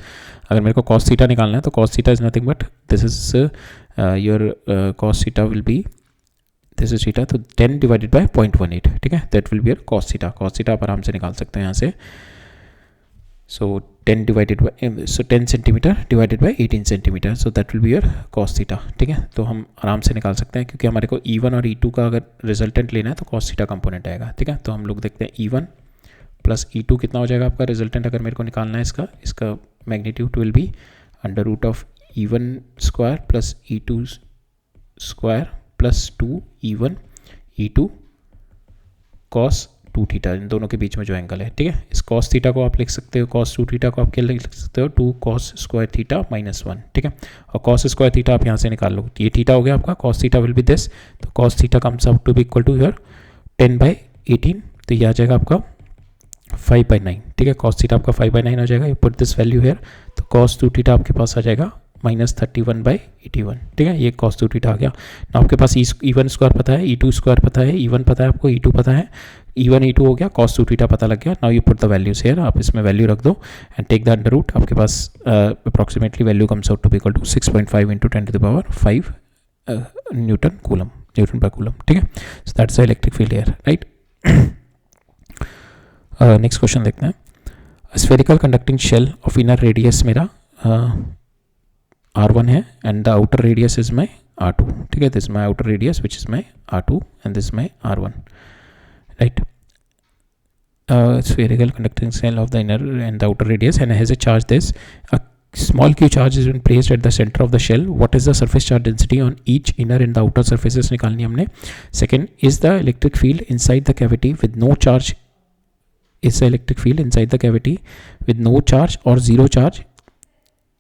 अगर मेरे को cos थीटा निकालना है तो cos theta is nothing but this is your cos theta will be, this is theta, तो 10 डिवाइडेड बाय 0.18, ठीक है, that will be your cos theta. cos theta आप आराम से निकाल सकते हैं यहाँ से। So 10 divided by 10 centimetre divided by 18 centimetre, so that will be your cos theta, ठीक है। तो हम आराम से निकाल सकते हैं, क्योंकि हमारे को E1 और E2 का अगर रिजल्टेंट लेना है तो cos थीटा कंपोनेंट आएगा, ठीक है। तो हम लोग देखते हैं E1 + E2 कितना हो जाएगा आपका रिजल्टेंट, अगर मेरे को निकालना है इसका magnitude will be √of E1 square + E2 square + 2E1 E2 cos 2θ, इन दोनों के बीच में जो एंगल है, ठीक है। इस cos थीटा को आप लिख सकते हो, cos 2θ को आप क्या लिख सकते हो, 2 cos स्क्वायर थीटा -1, ठीक है। और cos स्क्वायर थीटा आप यहाँ से निकाल लो, ये थीटा हो गया आपका, cos theta will be this, तो cos theta comes out to be equal to your 10/18, तो ये आ जाएगा आपका 5/9, ठीक है। cos थीटा आपका 5/9 हो जाएगा, you put this value here, तो cos 2θ आपके पास आ जाएगा -31/81, ठीक है। ये cos 2θ आ गया। ना आपके पास E1 स्क्वायर पता है, E2 स्क्वायर पता है, E1 पता है आपको, E2 पता है, E1 E2 हो गया, cos 2θ पता लग गया। Now you put the values here, आप इसमें वैल्यू रख दो and take the under root, आपके पास approximately value comes out to be equal to 6.5 × 10⁻5 newton per coulomb, ठीक है। So that's the electric field here, right. Next question देखते हैं। Spherical conducting shell of inner radius मेरा R1 है and the outer radius is my R2, ठीक है। This my outer radius which is my R2 and this my R1, right. Spherical conducting shell of the inner and the outer radius and has a charge this, a small q charge has been placed at the center of the shell. What is the surface charge density on each inner and the outer surfaces निकालनी हमने। Second, is the electric field inside the cavity with no charge, is the electric field inside the cavity with no charge or zero charge,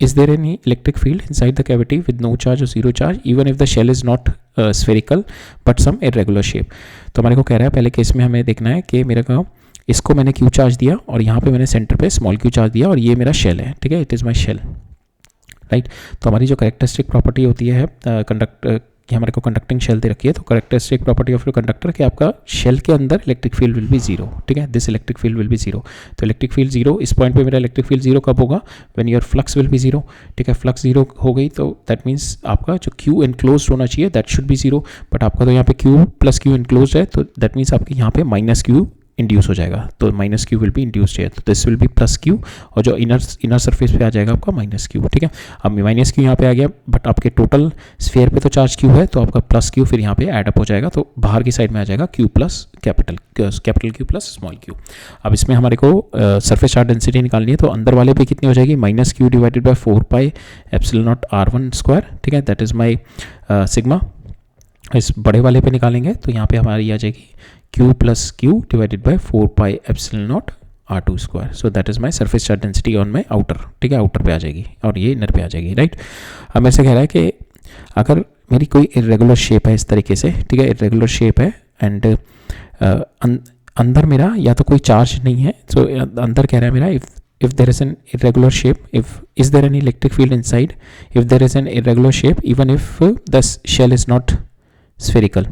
is there any electric field inside the cavity with no charge or zero charge even if the shell is not spherical but some irregular shape। तो हमारे को कह रहा है पहले case में हमें देखना है कि मेरे को इसको मैंने क्यू चार्ज दिया और यहाँ पे मैंने सेंटर पे स्मॉल क्यू चार्ज दिया और ये मेरा शेल है, ठीक है, it is my shell, right. तो हमारी जो करेक्टरिस्टिक प्रॉपर्टी होती है कि हमारे को कंडक्टिंग शेल दे रखी है, तो characteristic property of your conductor कि आपका शेल के अंदर electric field will be zero, ठीक है, this electric field will be zero. तो इलेक्ट्रिक फील्ड जीरो, इस पॉइंट पे मेरा इलेक्ट्रिक फील्ड जीरो कब होगा, when your flux will be zero, ठीक है। फ्लक्स जीरो हो गई तो दैट मीन्स आपका जो क्यू इनक्लोज होना चाहिए that should B zero, but आपका तो यहाँ पे क्यू + क्यू इनक्लोज है, तो दैट मीन्स आपके यहाँ पे -q इंड्यूस हो जाएगा, तो -q विल बी इंड्यूस्ड है, तो दिस विल बी +q और जो इनर सरफेस पे आ जाएगा आपका -q, ठीक है। अब -q यहाँ पे आ गया, बट आपके टोटल स्फीयर पे तो चार्ज q है, तो आपका +q फिर यहाँ पे ऐड अप हो जाएगा, तो बाहर की साइड में आ जाएगा q + capital Q + small q। अब इसमें हमारे को सरफेस चार्ज डेंसिटी निकालनी है, तो अंदर वाले पे कितनी हो जाएगी, -q / 4πε0 R1 स्क्वायर, ठीक है, दैट इज माई सिग्मा, इस बड़े वाले पे निकालेंगे तो यहाँ पे हमारी आ जाएगी Q plus Q divided by 4 pi epsilon not R2 square. So that is my surface charge density on my outer. ठीक है, आउटर पे आ जाएगी और ये इनर पे आ जाएगी. राइट, अब मेरे से कह रहा है कि अगर मेरी कोई इरेगुलर शेप है इस तरीके से, ठीक है, इरेगुलर शेप है एंड अंदर मेरा या तो कोई चार्ज नहीं है, तो अंदर कह रहा है मेरा if there is an irregular shape, is there any electric field inside? If there is an irregular shape, even if the shell is not spherical.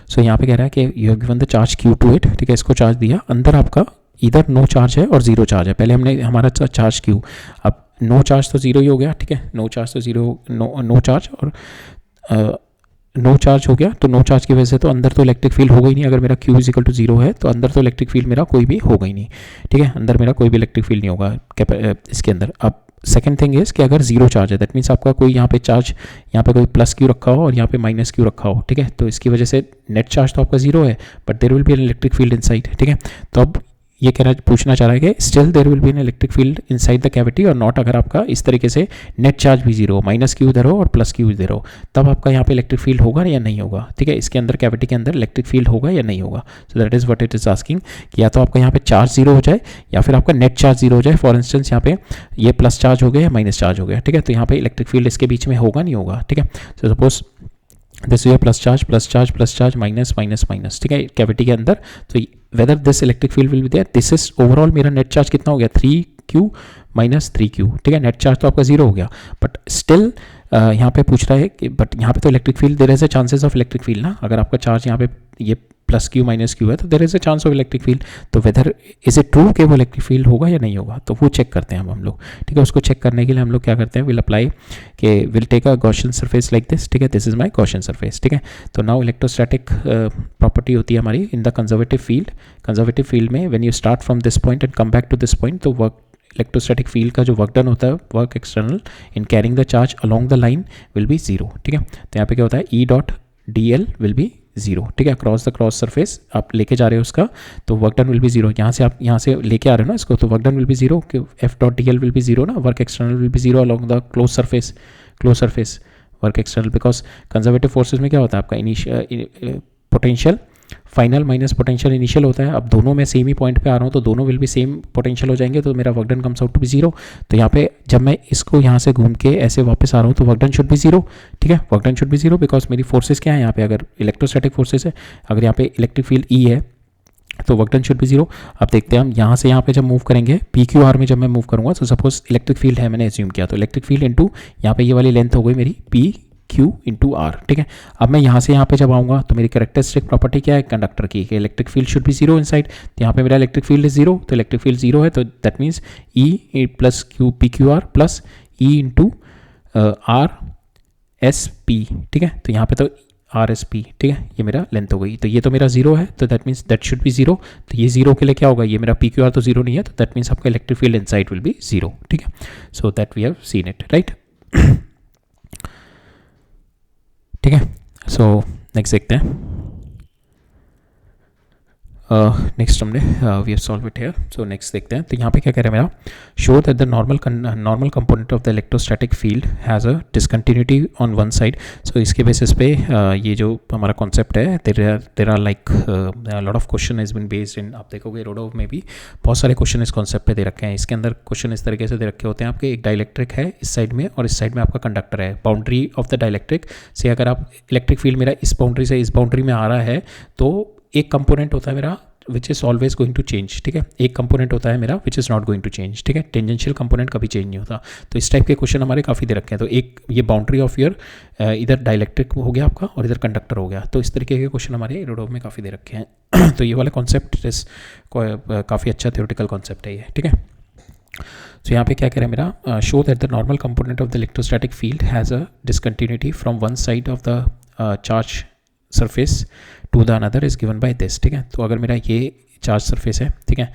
So यहाँ पे कह रहा है कि you have given the charge Q to it. ठीक है, इसको charge दिया, अंदर आपका इधर नो चार्ज है और जीरो चार्ज है. पहले हमने हमारा चार्ज Q, अब नो चार्ज तो जीरो ही हो गया. ठीक है, नो चार्ज तो जीरो, नो चार्ज और नो चार्ज हो गया. तो नो चार्ज की वजह से तो अंदर तो इलेक्ट्रिक फील्ड होगा ही नहीं. अगर मेरा Q इजिकल टू जीरो है तो अंदर तो इलेक्ट्रिक फील्ड मेरा कोई भी होगा ही नहीं. ठीक है, अंदर मेरा कोई भी इलेक्ट्रिक फील्ड नहीं होगा इसके अंदर. अब सेकंड थिंग इज कि अगर जीरो चार्ज है, दैट मीन्स आपका कोई यहाँ पे चार्ज, यहाँ पे कोई प्लस क्यू रखा हो और यहाँ पे माइनस क्यू रखा हो. ठीक है, तो इसकी वजह से नेट चार्ज तो आपका जीरो है but there will be an electric field inside. ठीक है, तो अब ये पूछना चाह रहा है कि still there will be an electric field inside the cavity और नॉट. अगर आपका इस तरीके से नेट चार्ज भी जीरो, माइनस क्यू इधर हो और प्लस क्यू इधर हो, तब आपका यहाँ पे इलेक्ट्रिक फील्ड होगा या नहीं होगा. ठीक है, इसके अंदर कैविटी के अंदर इलेक्ट्रिक फील्ड होगा या नहीं होगा. सो that is what it is asking कि या तो आपका यहाँ पे चार्ज जीरो हो जाए या फिर आपका नेट चार्ज जीरो हो जाए. फॉर इंस्टेंस यहाँ पे ये प्लस चार्ज हो गया या माइनस चार्ज हो गया. ठीक है, तो यहाँ पे इलेक्ट्रिक फील्ड इसके बीच में होगा नहीं होगा. ठीक है, so suppose this is plus charge plus charge plus charge minus minus minus. ठीक है, कैविटी के अंदर. तो whether this electric field will be there. This is overall मेरा नेट चार्ज कितना हो गया, 3Q माइनस 3Q. ठीक है, नेट चार्ज तो आपका जीरो हो गया बट स्टिल यहाँ पे पूछ रहा है कि बट यहाँ पे तो electric field, there is a chances of electric field ना. अगर आपका चार्ज यहाँ पे ये प्लस क्यू माइनस क्यू है तो there is a chance of electric field. तो वेदर इज इट ट्रू कि वो इलेक्ट्रिक फील्ड होगा या नहीं होगा, तो वो चेक करते हैं हम लोग. ठीक है, उसको चेक करने के लिए हम लोग क्या करते हैं, विल अप्लाई कि will take a Gaussian surface like this. ठीक है, this is my Gaussian surface. ठीक है, तो नाउ इलेक्ट्रोस्टैटिक प्रॉपर्टी होती है हमारी in the conservative field. Conservative field में when you start from this point and come back to this point, तो वर्क इलेक्ट्रोस्टैटिक फील्ड का जो वर्क डन होता है, work external in carrying the charge along the line will be zero. ठीक है, तो यहाँ पे क्या होता है, ई dot d l will be zero. ठीक है, क्रॉस द क्रॉस सरफेस आप लेके जा रहे हो उसका, तो work done will be zero. यहाँ से आप यहाँ से लेके आ रहे हो ना इसको, तो work done will be zero. F dot d l will be zero ना, work external will be zero along the close surface work external. Because conservative forces में क्या होता है, आपका initial potential final minus potential initial होता है. अब दोनों में सेम ही पॉइंट पे आ रहा हूँ तो दोनों विल भी सेम पोटेंशियल हो जाएंगे, तो मेरा work done comes out to be zero. तो यहाँ पे जब मैं इसको यहाँ से घूम के ऐसे वापस आ रहा हूँ तो work done should be zero. ठीक है, work done should be zero because मेरी फोर्सेस क्या है यहाँ पे, अगर इलेक्ट्रोस्टैटिक फोर्सेस है, अगर यहाँ पे इलेक्ट्रिक फील्ड ई है तो work done should be zero. अब देखते हैं हम यहाँ से यहाँ पे जब मूव करेंगे PQR में, जब मैं मूव करूँगा तो सपोज इलेक्ट्रिक फील्ड है, मैंने एज्यूम किया, तो इलेक्ट्रिक फील्ड इंटू यहाँ पे ये वाली लेंथ हो गई मेरी PQ इंटू R. ठीक है, अब मैं यहाँ से यहाँ पे जब आऊँगा तो मेरी कैरेक्टरिस्टिक प्रॉपर्टी क्या है कंडक्टर की, कि electric field should be zero inside. तो यहाँ पे मेरा इलेक्ट्रिक फील्ड इज जीरो, तो इलेक्ट्रिक फील्ड जीरो है तो that means E plus Q PQR plus E into RSP. ठीक है, तो यहाँ पे तो RSP. ठीक है, ये मेरा लेंथ हो गई, तो ये तो मेरा जीरो है, तो that means that should B zero. तो ये जीरो के लिए क्या होगा, ये मेरा PQR तो जीरो नहीं है, तो दैट मीन्स आपका electric field inside will be zero. ठीक है, so that we have seen it. Right, ठीक है, सो नेक्स्ट देखते हैं. नेक्स्ट हमने we have solved it here. So next देखते हैं. तो यहाँ पे क्या कह रहा है मेरा, show that the normal component of the electrostatic field has a discontinuity on one side. So इसके बेसिस पे ये जो हमारा कॉन्सेप्ट है, there are like lot of question is been based in, आप देखोगे रोडो में भी बहुत सारे क्वेश्चन इस कॉन्सेप्ट पे दे रखे हैं. इसके अंदर क्वेश्चन इस तरीके से दे रखे होते हैं आपके, एक डाइलेक्ट्रिक है इस साइड में और इस साइड में आपका कंडक्टर है. बाउंड्री ऑफ द डाइलेक्ट्रिक से अगर आप इलेक्ट्रिक फील्ड मेरा इस बाउंड्री से इस बाउंड्री में आ रहा है तो एक कंपोनेंट होता है मेरा which is always going to change. ठीक है, एक कंपोनेंट होता है मेरा which is not going to change. ठीक है, टेंजेंशियल कंपोनेंट कभी चेंज नहीं होता. तो इस टाइप के क्वेश्चन हमारे काफ़ी दे रखे हैं. तो एक ये बाउंड्री ऑफ योर इधर डाइलेक्ट्रिक हो गया आपका और इधर कंडक्टर हो गया, तो इस तरीके के क्वेश्चन हमारे एरोडोव में काफ़ी दे रखे हैं. तो ये वाला कॉन्सेप्ट काफ़ी अच्छा थ्योरेटिकल कॉन्सेप्ट है ये. ठीक है, तो यहाँ पे क्या कह रहा है मेरा, show that the normal component of the electrostatic field has a discontinuity from one side of the charge surface to the another is given by this. ठीक है, तो अगर मेरा ये चार्ज सरफेस है, ठीक है,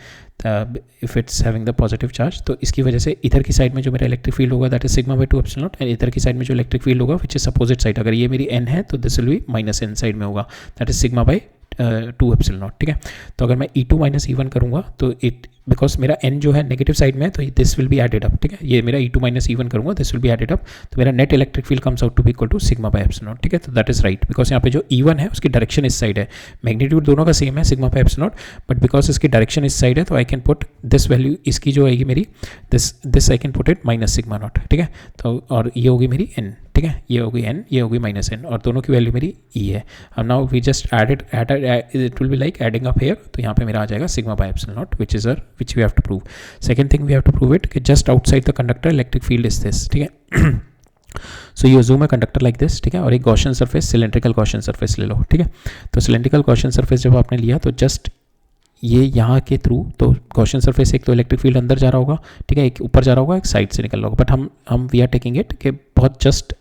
if it's having the positive charge, तो इसकी वजह से इधर की साइड में जो मेरा इलेक्ट्रिक फील्ड होगा that is sigma bye 2 epsilon not, and इधर की साइड में जो इलेक्ट्रिक फील्ड होगा विच इज अपोजिट साइड, अगर ये मेरी n है तो this will B minus n side में होगा, that is sigma bye 2 epsilon naught, ठीक है। तो अगर मैं E2 माइनस E1 करूँगा तो इट बिकॉज मेरा n जो है नेगेटिव साइड में है तो this will be added up, ठीक है। ये मेरा E2 माइनस E1 करूँगा, this will be added up, तो मेरा net electric field comes out to be equal to sigma by epsilon naught, ठीक है। तो दैट इज राइट बिकॉज यहाँ पे जो E1 है उसकी डायरेक्शन इस साइड है, मैग्नीट्यूड दोनों का सेम है sigma by epsilon not, but because इसकी डायरेक्शन इस साइड है तो I can put this value, इसकी जो आएगी मेरी this I can put it minus sigma not, ठीक है। तो और ये होगी मेरी n, ठीक है, ये होगी n, ये होगी माइनस n, और दोनों की वैल्यू मेरी e है। अब now we just added it will be like adding up here, तो यहाँ पे मेरा आ जाएगा sigma by epsilon naught which we have to prove. Second thing we have to prove it कि just outside the conductor electric field is this, ठीक है। So you assume a conductor like this, ठीक है, और एक Gaussian surface, cylindrical Gaussian surface ले लो, ठीक है। तो सिलेंड्रिकल गॉसियन सरफेस जब आपने लिया तो जस्ट ये यहाँ के थ्रू, तो गॉसियन सरफेस एक तो इलेक्ट्रिक फील्ड अंदर जा रहा होगा, ठीक है, एक ऊपर जा रहा होगा, एक साइड से निकल रहा होगा, बट हम वी आर टेकिंग इट कि बहुत जस्ट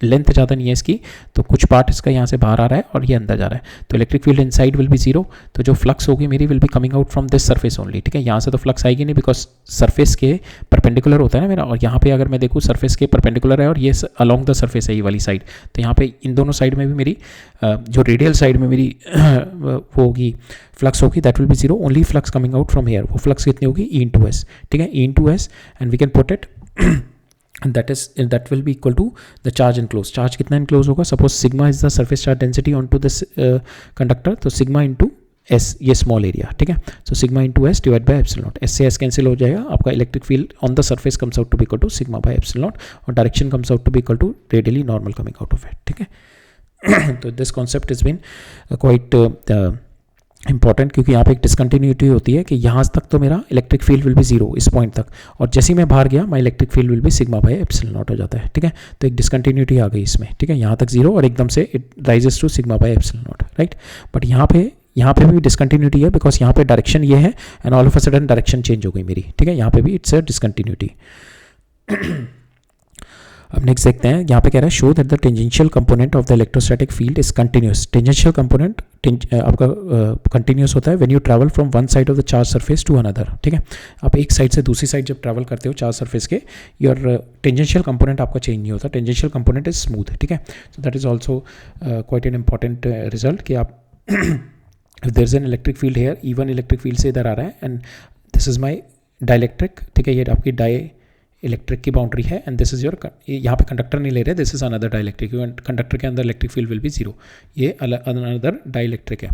लेंथ ज़्यादा नहीं है इसकी, तो कुछ पार्ट इसका यहाँ से बाहर आ रहा है और ये अंदर जा रहा है, तो electric field inside will be zero, तो जो फ्लक्स होगी मेरी will be coming out from this surface only, ठीक है। यहाँ से तो फ्लक्स आएगी नहीं बिकॉज सरफेस के परपेंडिकुलर होता है ना मेरा, और यहाँ पे अगर मैं देखूँ सरफेस के परपेंडिकुलर है और ये अलॉन्ग द सरफेस है ये वाली साइड, तो यहाँ पे इन दोनों साइड में भी मेरी जो रेडियल साइड में मेरी वो होगी फ्लक्स होगी, that will be zero, only flux coming out from here, वो फ्लक्स कितनी होगी E/S, ठीक है, E/S, and we can put it and that will be equal to the charge enclosed. Charge कितना enclosed होगा, suppose sigma is the surface charge density onto this conductor, तो sigma into S, ये small area, ठीक है। So sigma into S divide by epsilon naught, S से S cancel हो जाएगा, आपका electric field on the surface comes out to be equal to sigma by epsilon naught, और direction comes out to be equal to radially normal coming out of it, ठीक है। तो this concept is been quite important, क्योंकि यहाँ पे एक discontinuity होती है कि यहाँ तक तो मेरा electric field will be zero इस पॉइंट तक, और जैसे ही मैं बाहर गया my electric field will be sigma by epsilon naught हो जाता है, ठीक है। तो एक डिसकंटिन्यूटी आ गई इसमें, ठीक है, यहाँ तक जीरो और एकदम से it rises to sigma by epsilon naught, right. But यहाँ पे भी डिसकंटिन्यूटी है बिकॉज यहाँ पे डायरेक्शन ये है and all of a sudden direction change हो गई मेरी, ठीक है, यहाँ पे भी इट्स अ डिसकंटिन्यूटी। अब नेक्स्ट देखते हैं, यहाँ पे कह रहा है show that the tangential component of the electrostatic field is continuous. Tangential component आपका कंटिन्यूस होता है when you travel from one side of the charge surface to another, ठीक है। आप एक साइड से दूसरी साइड जब ट्रैवल करते हो चार्ज सरफेस के, योर टेंजेंशियल कंपोनेंट आपका चेंज नहीं होता, टेंजेंशियल कंपोनेंट इज स्मूथ, ठीक है। So that is also quite an important result कि आप there is an electric field here, E1 electric field से इधर आ रहा है and this is my dielectric, ठीक है, ये आपकी डाई इलेक्ट्रिक की बाउंड्री है एंड दिस इज योर, यहाँ पे कंडक्टर नहीं ले रहे, this is another dielectric, conductor के अंदर electric field will be zero, ये अनदर डाइलेक्ट्रिक है,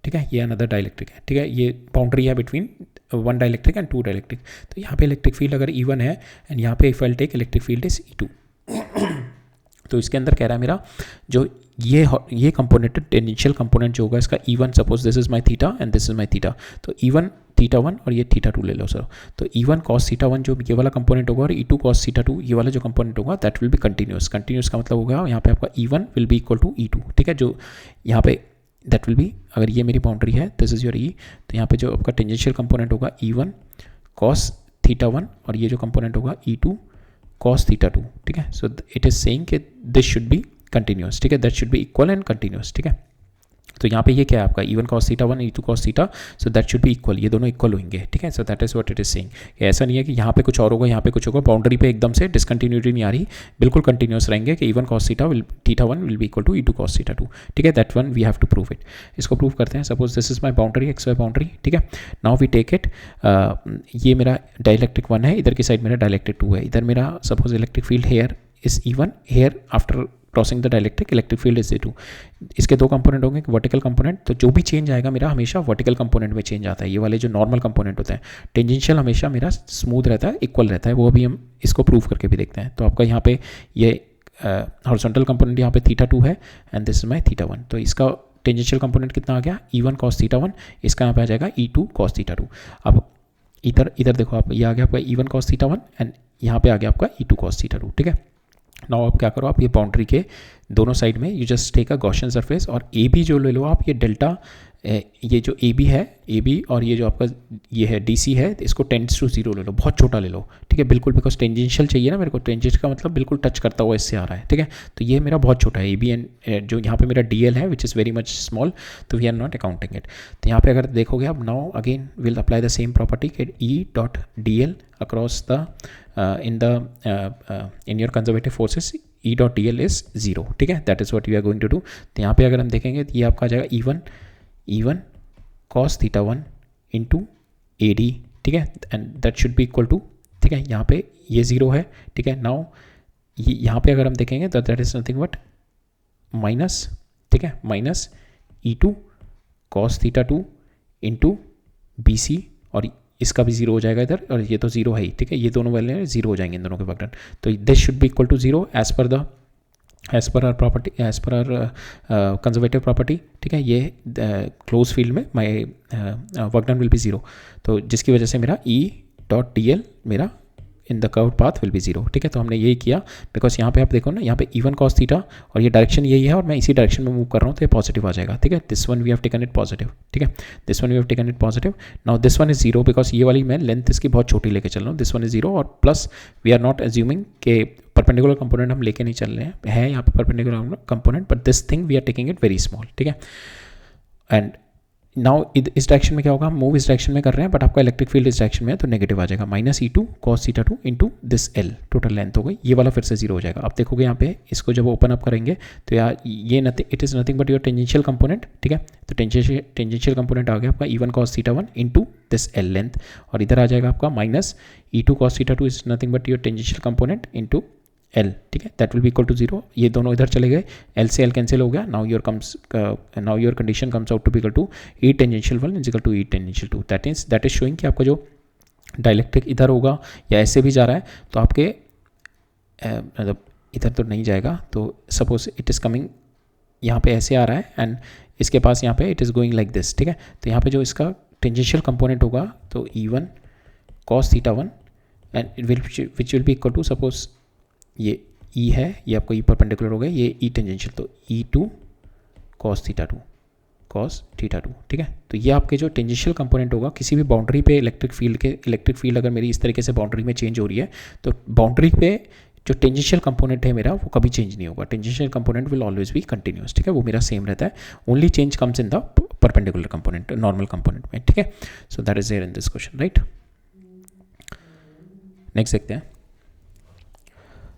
ठीक है, ये अनदर डाइलेक्ट्रिक है, ठीक है, ये बाउंड्री है between one dielectric and two dielectric. तो यहाँ पे इलेक्ट्रिक फील्ड अगर E1 है एंड यहाँ पे if I take electric field is E2, तो इसके अंदर कह रहा है मेरा जो ये कंपोनेंट टेंजेंशियल कंपोनेंट जो होगा इसका E1, suppose this is my theta and this is my theta, तो E1 θ1 और ये θ2 ले लो सर, तो E1 cos θ1 जो ये वाला कंपोनेंट होगा और E2 cos θ2 ये वाला जो कंपोनेंट होगा that will be continuous. Continuous का मतलब होगा यहाँ पे आपका E1 will be equal to E2, ठीक है, जो यहाँ पे दैट विल बी, अगर ये मेरी बाउंड्री है दिस इज योर E, तो यहाँ पे जो आपका टेंजेंशियल कंपोनेंट होगा E1 cos θ1 और ये जो कंपोनेंट होगा E2 cos θ2, ठीक है। सो इट इज सेइंग कि दिस शुड बी कंटिन्यूस, ठीक है, that should be equal and continuous, ठीक है। तो यहाँ पे ये क्या है आपका E1 cos θ1 E2 cos θ, so that should be equal, ये दोनों इक्वल होंगे, ठीक है। So that is what it is saying, ऐसा नहीं है कि यहाँ पे कुछ और होगा यहाँ पे कुछ होगा, बाउंड्री पे एकदम से डिसकंटिन्यूटी नहीं आ रही, बिल्कुल कंटिन्यूस रहेंगे कि E1 cos θ1 will be equal to E2 cos θ2, ठीक है। That one we have to prove it, इसको प्रूव करते हैं। Suppose this is my boundary XY boundary, ठीक है। नाउ वी टेक इट, ये मेरा डाइलेक्ट्रिक 1 है, इधर की साइड मेरा डाइलेक्ट्रिक 2 है, इधर मेरा suppose electric field here is E1, here after crossing the dielectric electric field is E2। इसके दो कंपोनेंट होंगे, वर्टिकल कंपोनेंट, तो जो भी चेंज आएगा मेरा हमेशा वर्टिकल कंपोनेंट में चेंज आता है, ये वाले जो नॉर्मल कंपोनेंट होते हैं। टेंजेंशियल हमेशा मेरा स्मूथ रहता है, इक्वल रहता है, वो अभी हम इसको प्रूव करके भी देखते हैं। तो आपका यहाँ पे ये हॉरिजॉन्टल कंपोनेंट यहाँ पे θ2 है एंड दिस इज माई θ1, तो इसका टेंजेंशियल कंपोनेंट कितना आ गया E1 cos θ1, इसका यहाँ पे आ जाएगा E2 cos θ2। अब इधर देखो आप, ये आ गया आपका E1 cos θ1 एंड यहाँ पे आ गया आपका E2 cos θ2, ठीक है। नाउ आप क्या करो, आप ये बाउंड्री के दोनों साइड में you just take a Gaussian surface और ए बी जो ले लो आप, ये डेल्टा, ये जो ए बी है, ए बी और ये जो आपका ये है डी सी है, इसको टेंड्स टू 0 ले लो, बहुत छोटा ले लो, ठीक है, बिल्कुल, बिकॉज टेंजेंशियल चाहिए ना मेरे को, टेंजेंट का मतलब बिल्कुल टच करता हुआ इससे आ रहा है, ठीक है। तो ये मेरा बहुत छोटा है ए बी एंड जो यहाँ पे मेरा डी एल है which is very much small, तो we are not accounting it. तो यहाँ पे अगर देखोगे आप, now again will apply the same property कि E dot d l across the in your conservative forces E dot d l is 0, ठीक है, that is what we are going to do. तो यहाँ पे अगर हम देखेंगे तो ये आपका आ जाएगा E1 E1 cos theta 1 into A D, ठीक है, and that should be equal to, ठीक है, यहाँ पे ये 0 है, ठीक है। नाउ यहाँ पे अगर हम देखेंगे तो that is nothing but minus, ठीक है, minus E2 cos theta 2 into B C, और इसका भी 0 हो जाएगा इधर, और ये तो 0 है ही, ठीक है, ये दोनों वैल्यू 0 हो जाएंगे इन दोनों के वक्त। तो this should be equal to 0 as per our property, as per our conservative property, ठीक है। ये क्लोज फील्ड में my work done will be 0, तो जिसकी वजह से मेरा E डॉट डी एल मेरा in the curve path will be 0, ठीक है। तो हमने यही किया, बिकॉज यहाँ पे आप देखो ना, यहाँ पे E1 cos थीटा और ये डायरेक्शन यही है और मैं इसी डायरेक्शन में मूव कर रहा हूँ, तो ये पॉजिटिव आ जाएगा, ठीक है। This one we have taken it positive, ठीक है, this one we have taken it positive. Now this one is 0 because ये वाली मैं लेंथ इसकी बहुत छोटी लेके चल रहा हूँ, दिस वन इज 0, और plus we are not assuming के परपेंडिकुलर कंपोनेंट हम लेके नहीं चल रहे हैं, है यहाँ पे perpendicular component, but this thing we are taking it very small, ठीक है। एंड नाउ इस डायरेक्शन में क्या होगा, हम मूव इस डायरेक्शन में कर रहे हैं, बट आपका इलेक्ट्रिक फील्ड इस डायरेक्शन में है तो नेगेटिव आ जाएगा, minus E2 cos theta 2 into this L, total length हो गई, ये वाला फिर से 0 हो जाएगा। आप देखोगे यहाँ पे इसको जब ओपन अप करेंगे तो यार ये it is nothing but your tangential component, ठीक है। तो टेंजेंशियल कंपोनेंट आ गया आपका E1 cos theta 1 into this L length, और इधर आ जाएगा आपका minus E2 cos theta 2 is nothing but your tangential component into L, ठीक है, that will be equal to 0। ये दोनों इधर चले गए, L से L कैंसिल हो गया। Now your condition comes out to be equal to E tangential 1 is equal to E tangential 2, that is showing कि आपका जो डायलेक्ट्रिक इधर होगा या ऐसे भी जा रहा है तो आपके मतलब इधर तो नहीं जाएगा, तो सपोज इट इज़ कमिंग यहाँ पे ऐसे आ रहा है एंड इसके पास यहाँ पे it is going like this, ठीक है। तो यहाँ पे जो इसका टेंजेंशियल कंपोनेंट होगा तो E1 cos theta 1 and which will be equal to, suppose ये E है, ये आपको E परपेंडिकुलर हो गया, ये E टेंजेंशियल, तो E2 cos थीटा 2, ठीक है। तो ये आपके जो टेंजेंशियल कंपोनेंट होगा किसी भी बाउंड्री पे इलेक्ट्रिक फील्ड अगर मेरी इस तरीके से बाउंड्री में चेंज हो रही है तो बाउंड्री पे जो टेंजेंशियल कंपोनेंट है मेरा वो कभी चेंज नहीं होगा, tangential component will always be continuous, ठीक है, वो मेरा सेम रहता है, only change comes in the perpendicular component, normal component में, ठीक है। So that is there in this question, right. Next देखते हैं।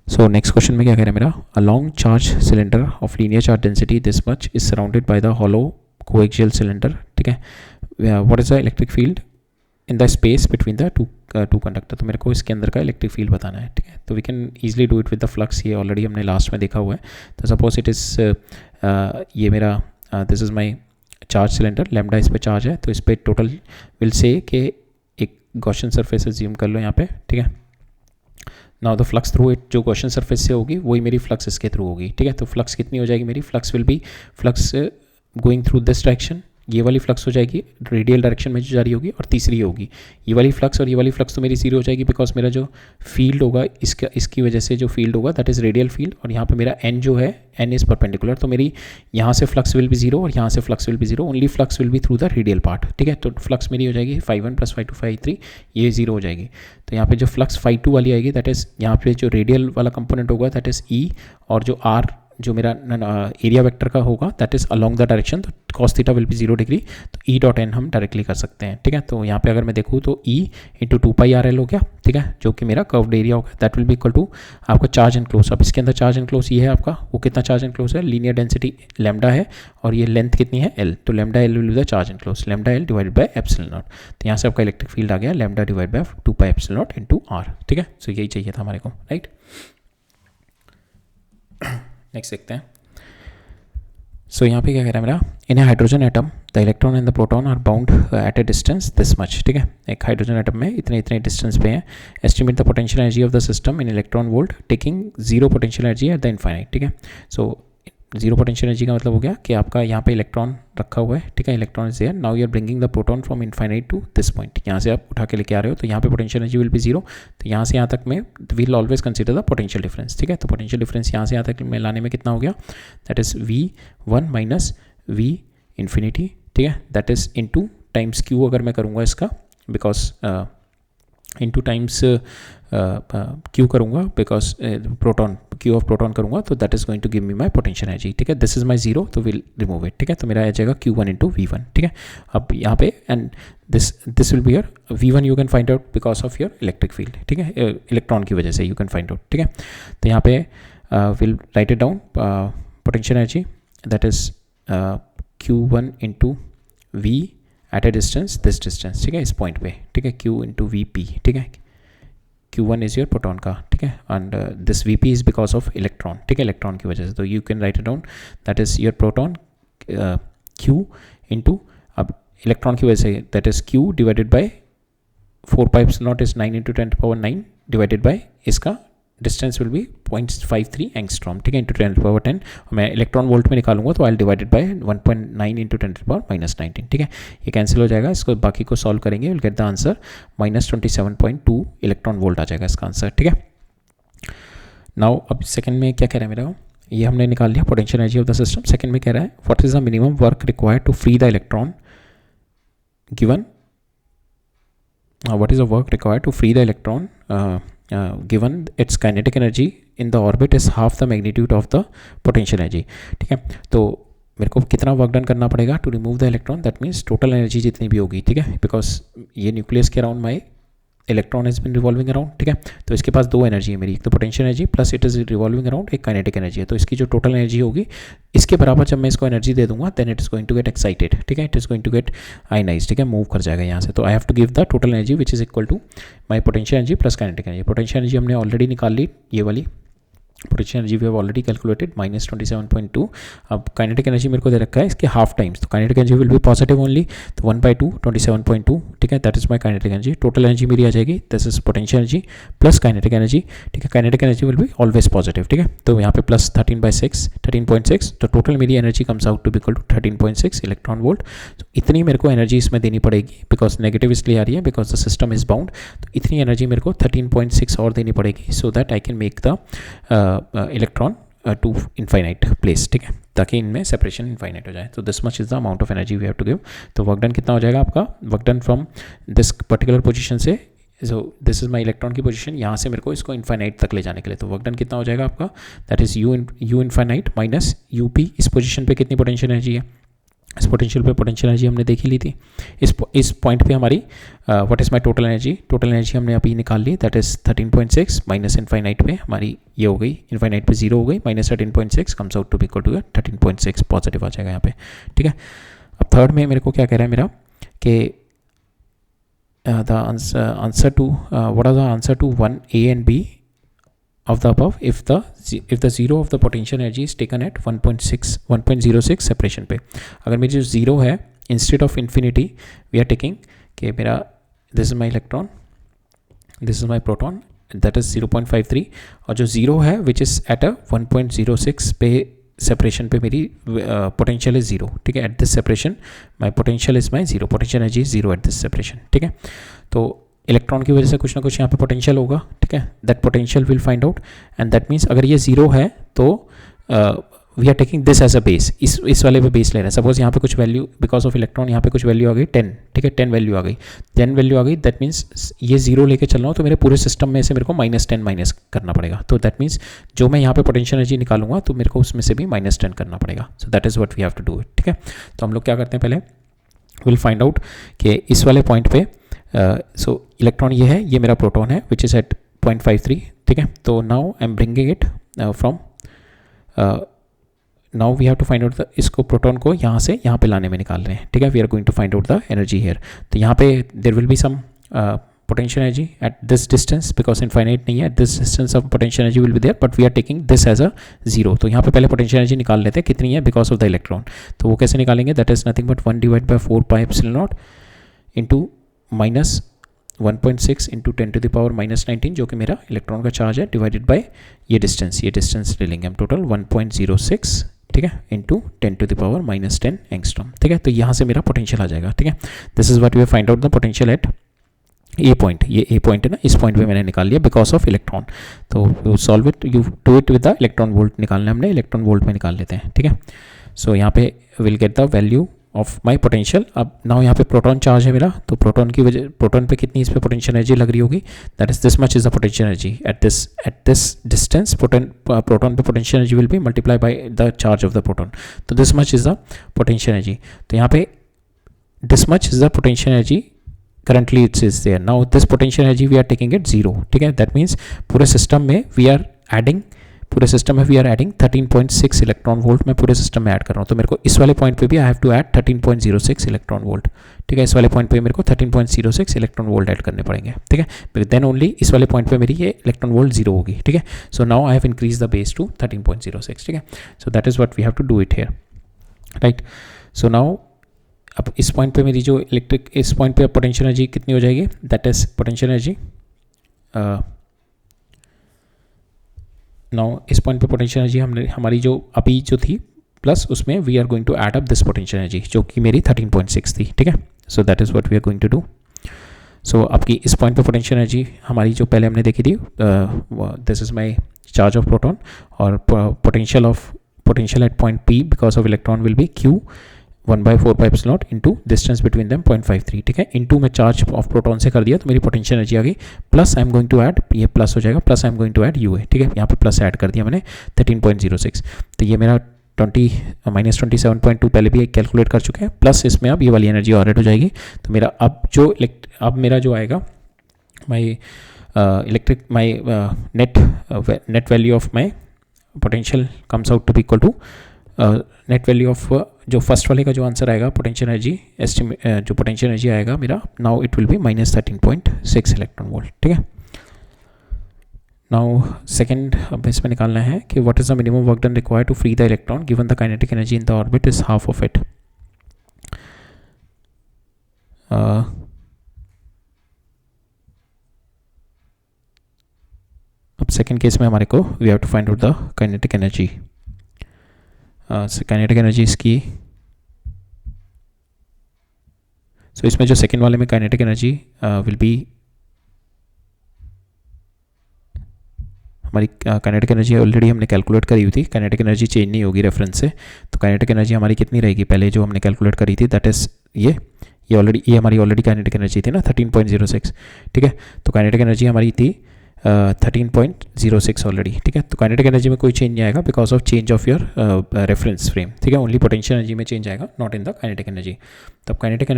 सो नेक्स्ट क्वेश्चन में क्या कह रहा है मेरा, a long charge cylinder of linear charge density this much is surrounded by the hollow coaxial cylinder, ठीक है, what is the electric field in the space between the two conductor. तो मेरे को इसके अंदर का इलेक्ट्रिक फील्ड बताना है, ठीक है। तो we can easily do it with the flux, ये ऑलरेडी हमने लास्ट में देखा हुआ है। तो सपोज इट इज़ ये मेरा this is my charge cylinder, lambda इस पे चार्ज है, तो इस पर टोटल विल से कि एक गॉसियन सरफेस एज्यूम कर लो यहाँ पे, ठीक है। Now the flux through it, जो गॉसियन सरफेस से होगी वही मेरी फ्लक्स इसके थ्रू होगी, ठीक है। तो फ्लक्स कितनी हो जाएगी मेरी, flux will be flux going through this direction, ये वाली फ्लक्स हो जाएगी रेडियल डायरेक्शन में जो जा रही होगी, और तीसरी होगी ये वाली फ्लक्स, और ये वाली फ्लक्स तो मेरी 0 हो जाएगी बिकॉज मेरा जो फील्ड होगा इसकी वजह से जो फील्ड होगा दैट इज़ रेडियल फील्ड, और यहाँ पे मेरा n जो है n इज़ परपेंडिकुलर, तो मेरी यहाँ से फ्लक्स विल बी 0 और यहाँ से flux will be 0, only flux will be through the radial part, ठीक है। तो फ्लक्स मेरी हो जाएगी φ1 + φ2 φ3, ये 0 हो जाएगी। तो यहाँ पे जो फ्लक्स φ2 वाली आएगी दैट इज़ यहाँ पे जो रेडियल वाला कंपोनेंट होगा दैट इज़ E, और जो R जो मेरा एरिया वेक्टर का होगा that is along the direction, तो cos theta will be 0 degree, तो E डॉट एन हम डायरेक्टली कर सकते हैं, ठीक है। तो यहाँ पे अगर मैं देखूँ तो E इंटू 2πRL हो गया, ठीक है, जो कि मेरा कर्व्ड एरिया होगा, that will be equal to आपका चार्ज एनक्लोज। अब इसके अंदर चार्ज एनक्लोज ये है आपका, वो कितना चार्ज एनक्लोज है, लीनियर डेंसिटी लैम्डा है और ये लेंथ कितनी है L, तो lambda L will be the charge enclose, lambda L divide by epsilon naught. तो यहाँ से आपका इलेक्ट्रिक फील्ड आ गया lambda divide by 2π epsilon naught into R, ठीक है। सो यही चाहिए था हमारे को, राइट। नेक्स्ट देखते हैं। सो यहाँ पे क्या कह रहा है मेरा, in a hydrogen atom the electron and the proton are bound at a distance this much, ठीक है। एक हाइड्रोजन एटम में इतने डिस्टेंस पे हैं। Estimate the potential energy of the system in electron volt taking 0 potential energy at the infinite, ठीक है। सो 0 potential energy का मतलब हो गया कि आपका यहाँ पे इलेक्ट्रॉन रखा हुआ है, ठीक है, electron is there, now you are bringing the proton from infinite to this point, यहाँ से आप उठा के लेके आ रहे हो, तो यहाँ पे पोटेंशियल एनर्जी विल बी 0, तो यहाँ से यहाँ तक में will always consider the potential difference, ठीक है। तो पोटेंशियल डिफरेंस यहाँ से यहाँ तक में लाने में कितना हो गया, that is V1 minus V infinity, ठीक है, that is into times Q अगर मैं करूँगा इसका, बिकॉज इंटू टाइम्स Q करूँगा because proton Q of proton करूँगा, तो that is going to give me my potential energy, ठीक है। दिस इज माई 0, तो विल रिमूव इट, ठीक है। तो मेरा आ जाएगा Q1 इंटू V1, ठीक है। अब यहाँ पे and this will be your V1 you can find out because of your electric field, ठीक है, इलेक्ट्रॉन की वजह से यू कैन फाइंड आउट, ठीक है। तो यहाँ पे will write it down, potential energy that is Q1 into V at a distance this distance, ठीक है, इस पॉइंट पे, ठीक है, Q इंटू वी पी, ठीक है, Q1 इज योर प्रोटॉन का, ठीक है, and this Vp is because of electron, ठीक है, इलेक्ट्रॉन की वजह से, तो you can write it down that is your proton Q into, अब इलेक्ट्रॉन की वजह say that is Q divided by 4 pi epsilon is 9 into 10⁻9 divided by इसका डिस्टेंस विल बी 0.53 एंगस्ट्रॉम, ठीक है, इंटू 10⁻10, मैं इलेक्ट्रॉन वोल्ट में निकालूंगा तो आई डिवाइडेड बाय 1.9 इंटू 10⁻−19, ठीक है, ये कैंसिल हो जाएगा, इसको बाकी को सॉल्व करेंगे, will get the answer -27.2 electron volt आ जाएगा इसका आंसर, ठीक है। नाउ अब सेकंड में क्या कह रहा है मेरा, ये हमने निकाल लिया potential energy of the system. Second में कह रहा है what is the minimum work required to free the electron given, what is the work required to free the electron given its kinetic energy in the orbit is half the magnitude of the potential energy, ठीक है, तो मेरे को कितना work done करना पड़ेगा to remove the electron, that means total energy जितनी भी होगी, ठीक है, बिकॉज ये न्यूक्लियस के around my electron has been revolving around, ठीक है, तो इसके पास दो एनर्जी है मेरी, एक तो potential energy plus it is revolving around, एक काइनेटिक एनर्जी है, तो इसकी जो टोटल एनर्जी होगी इसके बराबर जब मैं इसको एनर्जी दे दूंगा then it is going to get excited, ठीक है, it is going to get ionize, ठीक है, मूव कर जाएगा यहाँ से, तो I have to give the total energy which is equal to my potential energy plus kinetic energy. Potential energy हमने ऑलरेडी निकाल ली, ये वाली potential energy we have already calculated -27.2। अब काइनेटिक एनर्जी मेरे को दे रखा है इसके हाफ टाइम्स, तो kinetic energy will B positive only, तो 1/2 27.2, ठीक है, that is my kinetic energy. Total energy मेरी आ जाएगी this is potential energy plus kinetic energy, ठीक है, kinetic energy will be always positive, ठीक है, तो यहाँ पे प्लस 13.6, तो टोटल मेरी energy comes out to be equal to 13.6 electron volt. तो इतनी मेरे को एनर्जी इसमें देनी पड़ेगी, बिकॉज नेगेटिव इसलिए आ रही है because the system is bound, तो इतनी एनर्जी मेरे को 13.6 और देनी पड़ेगी so that I can make the electron to infinite place, ठीक है, ताकि इनमें सेपरेशन इनफाइनाइट हो जाए। तो this much is the amount of energy we have to give. तो वर्क डन कितना हो जाएगा आपका, work done from this particular position से, so this is my electron की पोजीशन, यहाँ से मेरे को इसको इनफाइनाइट तक ले जाने के लिए, तो वर्क डन कितना हो जाएगा आपका, that is you infinite minus U P. इस पोजीशन पे कितनी पोटेंशियल एनर्जी है, इस पोटेंशियल पे पोटेंशियल एनर्जी हमने देखी ली थी, इस पॉइंट पे हमारी what is my total energy, total energy हमने अभी निकाल ली, दैट इज़ 13.6 माइनस इनफाइनाइट पे हमारी ये हो गई, इनफाइनाइट पे 0 हो गई, -13.6 comes out to be equal to 13.6 positive आ जाएगा यहाँ पे, ठीक है। अब थर्ड में मेरे को क्या कह रहा है मेरा कि the answer to what are the answer to 1A and B of the above if the zero of the potential energy is taken at 1.06 separation पे। अगर मेरी जो जीरो है instead of infinity we are taking कि मेरा this is my electron, this is my proton, that is 0.53, और जो zero है which is at a 1.06 पे सेपरेशन पे मेरी पोटेंशियल इज 0, ठीक है, at this separation my potential is my 0, potential energy is 0 at this separation, ठीक है। तो इलेक्ट्रॉन की वजह से कुछ ना कुछ यहाँ पे पोटेंशियल होगा, ठीक है, that potential will find out and that means अगर ये 0 है तो we are taking this as a base, इस वाले पे बेस ले रहे हैं। सपोज यहाँ पे कुछ वैल्यू बिकॉज ऑफ इलेक्ट्रॉन यहाँ पे कुछ वैल्यू आ गई 10, ठीक है, 10 वैल्यू आ गई, 10 वैल्यू आ गई, दैट मीन्स ये 0 लेके चल रहा हूँ तो मेरे पूरे सिस्टम में से मेरे को -10 माइनस करना पड़ेगा, तो दैट मीन्स जो मैं यहाँ पे पोटेंशियल एनर्जी निकालूंगा तो मेरे को उसमें से भी -10 करना पड़ेगा, so that is what we have to do it, ठीक है। तो हम लोग क्या करते हैं, पहले विल फाइंड आउट कि इस वाले पॉइंट पे सो इलेक्ट्रॉन ये है, ये मेरा प्रोटॉन है विच इज़ एट 0.53, ठीक है। तो now I am bringing it from now we have to find out इसको प्रोटॉन को यहाँ से यहाँ पे लाने में निकाल रहे हैं, ठीक है, we are going to find out the energy here. तो यहाँ पे there will be some potential energy at this distance because infinite नहीं है, at this distance of potential energy will be there but we are taking this as a 0। तो यहाँ पे पहले potential energy निकाल लेते हैं कितनी है because of the electron, तो वो कैसे निकालेंगे, that is nothing but 1 divided by 4 pi epsilon naught into minus 1.6 into 10 to the power -19 जो कि मेरा इलेक्ट्रॉन का चार्ज है, डिवाइडेड बाय ये डिस्टेंस ले लेंगे हम टोटल 1.06, ठीक है, into 10 to the power -10 angstrom, ठीक है। तो यहाँ से मेरा पोटेंशियल आ जाएगा, ठीक है। This is what we find out the potential at a point, ये ए पॉइंट है ना, इस पॉइंट पे मैंने निकाल लिया बिकॉज ऑफ इलेक्ट्रॉन। तो you solve it, you do it with the electron volt निकालना हमने, इलेक्ट्रॉन वोल्ट में निकाल लेते हैं, ठीक है। सो यहाँ पे will get the value of my potential. अब नाउ यहाँ पे प्रोटॉन चार्ज है मेरा, तो प्रोटॉन की वजह प्रोटॉन पे कितनी इस पे पोटेंशियल एनर्जी लग रही होगी, that is this much is the potential energy at this distance. Proton पे potential energy will be multiply by the charge of the proton, तो this much is the potential energy. तो यहाँ पे this much is the potential energy currently it is there, now this potential energy we are taking it 0, ठीक है, that means पूरे system में we are adding पूरे system में we are adding 13.6 electron volt मैं पूरे सिस्टम में add कर रहा हूँ, तो मेरे को इस वाले पॉइंट पे भी I have to add 13.06 electron volt, ठीक है। इस वाले पॉइंट पे मेरे को 13.06 इलेक्ट्रॉन वोल्ट ऐड करने पड़ेंगे, ठीक है। देन ओनली इस वाले पॉइंट पे मेरी ये इलेक्ट्रॉन वोल्ट 0 होगी, ठीक है। So now I have increase the base to 13.06, ठीक है। So that is what we have to do it here, right. So now अब इस पॉइंट पे मेरी जो इस पॉइंट पे पोटेंशियल एनर्जी कितनी हो जाएगी, that is potential energy now इस पॉइंट पे पोटेंशियल एनर्जी हमने हमारी जो अभी जो थी प्लस उसमें we are going to add up this potential energy जो कि मेरी 13.6 थी, ठीक है। So that is what we are going to do. So आपकी इस पॉइंट पे पोटेंशियल एनर्जी हमारी जो पहले हमने देखी थी, this is my charge of proton और potential at point P because of electron will be Q 1/4πε0 into distance between them 0.53, ठीक है। इंटू में चार्ज ऑफ प्रोटॉन से कर दिया तो मेरी पोटेंशियल एनर्जी आ गई, plus I am going to add, ये प्लस हो जाएगा, plus I am going to add UA, ठीक है। यहाँ पे प्लस ऐड कर दिया मैंने 13.06, तो ये मेरा -27.2 पहले भी कैलकुलेट कर चुके हैं, प्लस इसमें अब ये वाली एनर्जी और ऐड हो जाएगी। तो मेरा अब मेरा जो आएगा my net value of my potential comes out to be equal to net value of जो फर्स्ट वाले का जो आंसर आएगा पोटेंशियल एनर्जी जो पोटेंशियल एनर्जी आएगा मेरा, now it will be -13.6 electron volt, ठीक है। नाउ सेकेंड अब इसमें निकालना है कि what is the minimum work done required to free the electron given the kinetic energy in the orbit is half of it. अब सेकेंड केस में हमारे को we have to find out the kinetic energy. Kinetic energy इसकी, so इसमें जो second वाले में kinetic energy will be हमारी काइनेटिक एनर्जी ऑलरेडी हमने कैलकुलेट करी हुई थी, काइनेटिक एनर्जी चेंज नहीं होगी रेफरेंस से, तो काइनेटिक एनर्जी हमारी कितनी रहेगी पहले जो हमने कैलकुलेट करी थी, दैट इज ये हमारी ऑलरेडी काइनेटिक एनर्जी थी ना 13.06, ठीक है। तो काइनेटिक एनर्जी हमारी थी 13.06 ऑलरेडी, ठीक है। तो काइनेटिक एनर्जी में कोई चेंज नहीं आएगा because of change of your reference frame, ठीक है। ओनली पोटेंशियल एनर्जी में चेंज आएगा, not in the kinetic energy. तो अब काइनेटिक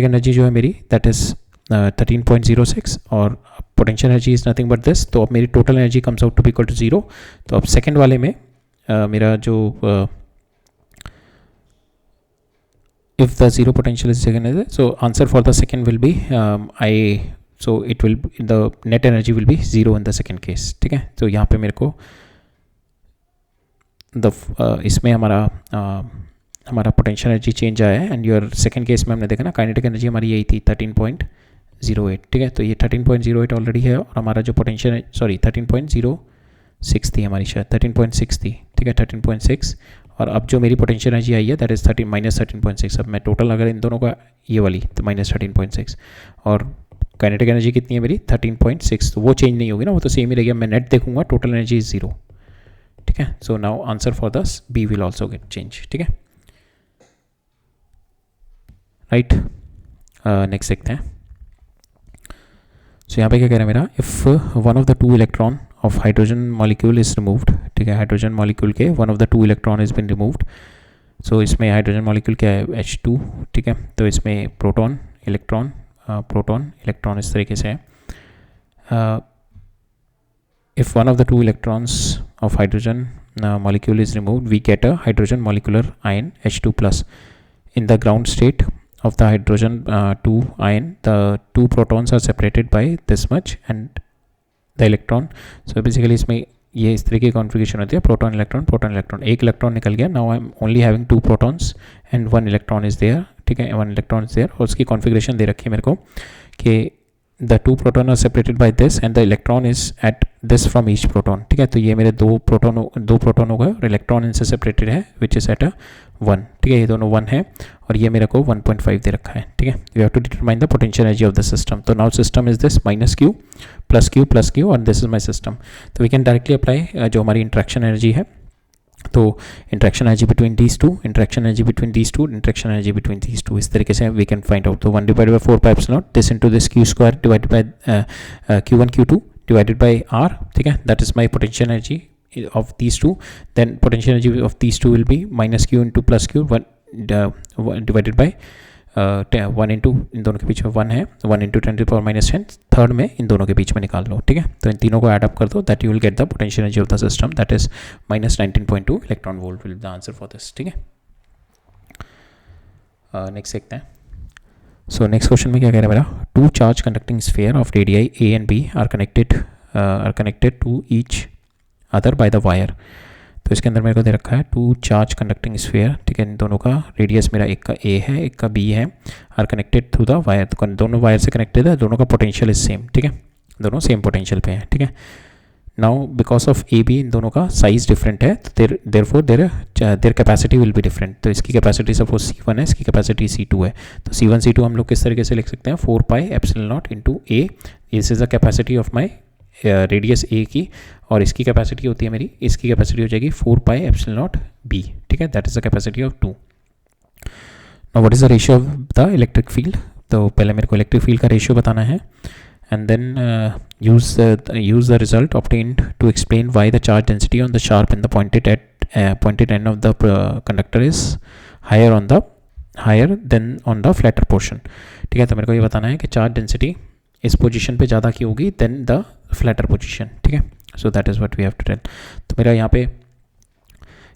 एनर्जी जो है मेरी दैट इज 13.06 और potential energy is nothing but this, तो अब मेरी total energy comes out to be equal to 0। तो अब सेकेंड वाले में मेरा जो if the zero potential is second, so answer for the second will be so it will the net energy will be 0 in the second case, ठीक है। तो यहाँ पे मेरे को इसमें हमारा पोटेंशियल एनर्जी चेंज आया है एंड योर सेकेंड केस में हमने देखा ना काइनेटिक एनर्जी हमारी यही थी 13.08, ठीक है। तो ये 13.08 ऑलरेडी है और हमारा जो पोटेंशियल 13.06 थी हमारी, शायद 13.6 थी, ठीक है 13.6, और अब जो मेरी पोटेंशियल एनर्जी आई है दैट इज -13.6। अब मैं टोटल अगर इन दोनों का ये वाली तो -13.6 और काइनेटिक एनर्जी कितनी है मेरी 13.6, तो वो चेंज नहीं होगी ना, वो तो सेम ही रहेगी। मैं नेट देखूंगा टोटल एनर्जी इज 0, ठीक है। So now answer for this B will also get change, ठीक है, राइट। नेक्स्ट देखते हैं। सो यहाँ पे क्या कह रहा है मेरा, if one of the two electron of hydrogen molecule is removed, ठीक है। हाइड्रोजन मॉलिक्यूल के one of the two electron is been removed. So इसमें हाइड्रोजन मॉलिक्यूल क्या है H2, ठीक है। तो इसमें प्रोटॉन इलेक्ट्रॉन इस तरीके से है। If one of the two electrons of hydrogen molecule is removed we get a hydrogen molecular ion H2+. In the ground state of the hydrogen 2 ion, the two protons are separated by this much and the electron. So basically इसमें ये इस तरह की configuration होती है, proton electron, एक electron निकल गया, now I am only having 2 protons and 1 electron is there, ठीक है। 1 इलेक्ट्रॉन इज देयर और उसकी कॉन्फ़िगरेशन दे रखी है मेरे को कि the 2 proton are separated by this and the electron is at this from each proton, ठीक है। तो ये मेरे दो प्रोटॉन हो गए और इलेक्ट्रॉन इनसे सेपरेटेड है विच इज एट 1, ठीक है। ये दोनों 1 है और ये मेरे को 1.5 दे रखा है, ठीक है। You have to determine the potential energy of the system. तो now system is this -Q + Q और दिस इज माई सिस्टम। तो वी कैन डायरेक्टली अप्लाई जो हमारी इंट्रैक्शन एनर्जी है, तो interaction energy between these two, interaction energy between these two, interaction energy between these two, इस तरीके से we can find out. तो 1/4πε0 this into this Q² divided by Q1 Q2 divided by R, ठीक है। That is my potential energy of these two. Then potential energy of these two will be -Q into +Q divided by 1 into इन दोनों के बीच में 1 है, 1 into 10⁻⁻10 third में इन दोनों के बीच में निकाल लो, ठीक है। तो इन तीनों को ऐड अप कर दो, that you will get the potential energy of the system, that is -19.2 electron volt will be the answer for this, ठीक है। नेक्स्ट देखते हैं। सो नेक्स्ट क्वेश्चन में क्या कह रहा है मेरा, 2 charge conducting sphere of radii A and B are connected to each other by the wire. तो इसके अंदर मेरे को दे रखा है 2 चार्ज कंडक्टिंग स्फीयर, ठीक है। इन दोनों का रेडियस मेरा एक का A है, एक का B है, are connected through the wire, तो दोनों वायर से कनेक्टेड है, दोनों का पोटेंशियल इज सेम, ठीक है, दोनों सेम पोटेंशियल पे है, ठीक है। Now because of A be in दोनों का साइज डिफरेंट है, तो therefore their capacity will be different. तो इसकी कैपेसिटी सपोज C1 है, इसकी कैपेसिटी C2 है, तो C1 C2 हम लोग किस तरीके से लिख सकते हैं, 4 pi epsilon naught into A, this is the capacity of my radius A की, और इसकी कैपेसिटी होती है मेरी, इसकी कैपेसिटी हो जाएगी 4 पाई एप्सिलॉन नॉट बी, ठीक है, that is the capacity of 2। Now what is the ratio of the electric field, तो पहले मेरे को इलेक्ट्रिक फील्ड का रेशियो बताना है, and then use the result obtained to explain why the charge density on the sharp and the pointed end of the conductor is higher than on the flatter portion, ठीक है। तो मेरे को ये बताना है कि चार्ज डेंसिटी इस पोजीशन पे ज़्यादा की होगी देन द फ्लैटर पोजीशन, ठीक है। So that is what we have to tell. तो मेरा यहाँ पे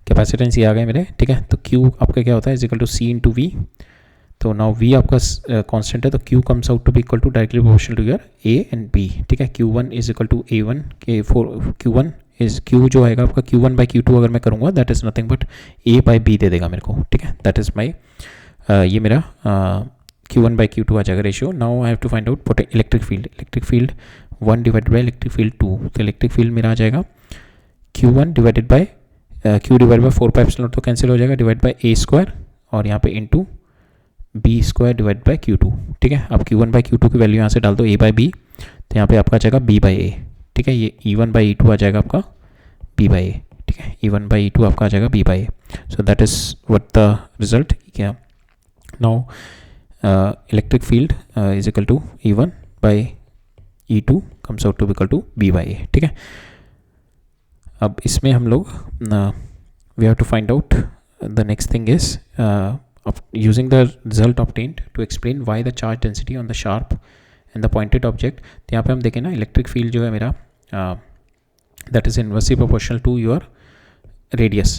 कैपेसिटेंस ये आ गए मेरे, ठीक है। तो Q आपका क्या होता है, is equal to C into V, तो नाउ V आपका कांस्टेंट है, तो Q comes out to be equal to directly proportional to your A and B, ठीक है। Q1 is equal to A1 के Q1 इज Q जो आएगा आपका Q1 बाई Q2 अगर मैं करूँगा, that is nothing but A by B दे देगा मेरे को, ठीक है। दैट इज़ माई ये मेरा Q1 बाई Q2 आ जाएगा रेशियो। Now I have to find out electric field 1 divided by electric field 2, तो इलेक्ट्रिक फील्ड मेरा आ जाएगा Q1 divided by Q divide by 4 pi epsilon naught, तो कैंसिल हो जाएगा, डिवाइड बाई A स्क्वायर और यहाँ पे into B square divide by Q2, ठीक है। अब Q1 बाई Q2 की वैल्यू यहाँ से डाल दो A बाई B, तो यहाँ पे आपका आ जाएगा B बाई A, ठीक है। ये E1 बाई E2 आ जाएगा आपका B बाई A, ठीक है। E1 बाई E2 आपका आ जाएगा B by A, so that is what the result. क्या now electric field is equal to E1 by E2 comes out to equal to B by A, ठीक है। अब इसमें हम लोग we have to find out the next thing is of using the result obtained to explain why the charge density on the sharp and the pointed object, तो यहाँ पे हम देखें ना इलेक्ट्रिक फील्ड जो है मेरा that is inversely proportional to your radius,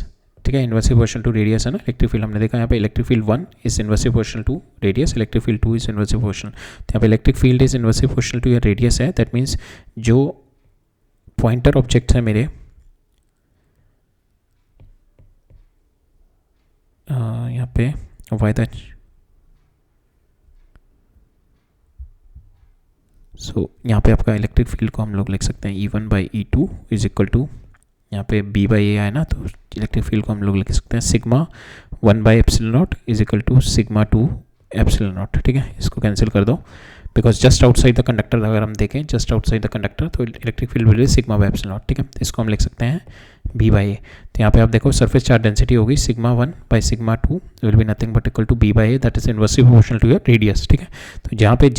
ठीक है। इन्वर्सली प्रोपोर्शनल टू रेडियस है ना इलेक्ट्रिक फील्ड, हमने देखा यहाँ पे electric field 1 is inversely proportional to radius, electric field 2 is inversely proportional, तो यहाँ पे electric field is inversely proportional to your radius है, दैट मीन्स जो पॉइंटर ऑब्जेक्ट्स हैं मेरे यहाँ पे why that, सो यहाँ पे आपका इलेक्ट्रिक फील्ड को हम लोग लिख सकते हैं E1 by E2 is equal to, यहाँ पे B बाई A आए ना, तो इलेक्ट्रिक फील्ड को हम लोग लिख सकते हैं sigma 1 by epsilon naught is equal to sigma 2 epsilon naught, ठीक है। इसको कैंसिल कर दो, because just outside the conductor अगर हम देखें, जस्ट आउटसाइड द कंडक्टर, तो electric field will be sigma by epsilon naught, ठीक है। इसको हम लिख सकते हैं B बाई A, तो यहाँ पे आप देखो सरफेस चार्ज डेंसिटी होगी sigma 1 by sigma 2 will be nothing but equal to B by A, that is inversely proportional to your radius, ठीक है। तो जहाँ पे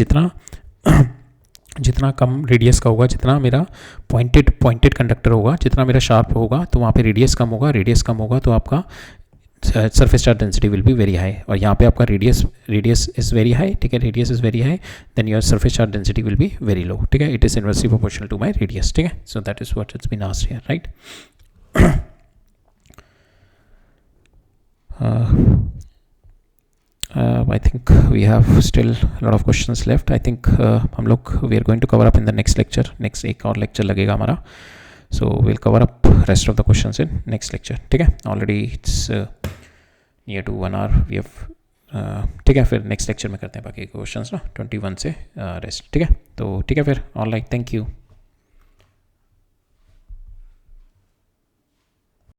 जितना कम रेडियस का होगा, जितना मेरा पॉइंटेड कंडक्टर होगा, जितना मेरा शार्प होगा, तो वहाँ पे रेडियस कम होगा, तो आपका surface charge density will be very high, और यहाँ पे आपका रेडियस इज वेरी हाई, ठीक है, radius is very high, then your surface charge density will be very low, ठीक है। It is inversely proportional to my radius, ठीक है। So that is what it's been asked here, right. I think we have still a lot of questions left. I think हम लोग we are going to cover up in the next lecture. Next एक और lecture लगेगा हमारा, so we'll cover up rest of the questions in next lecture, ठीक है। Already it's near to 1 hour we have, ठीक है। फिर next lecture में करते हैं बाकी questions ना 21 से rest, ठीक है। तो ठीक है फिर, all right, thank you.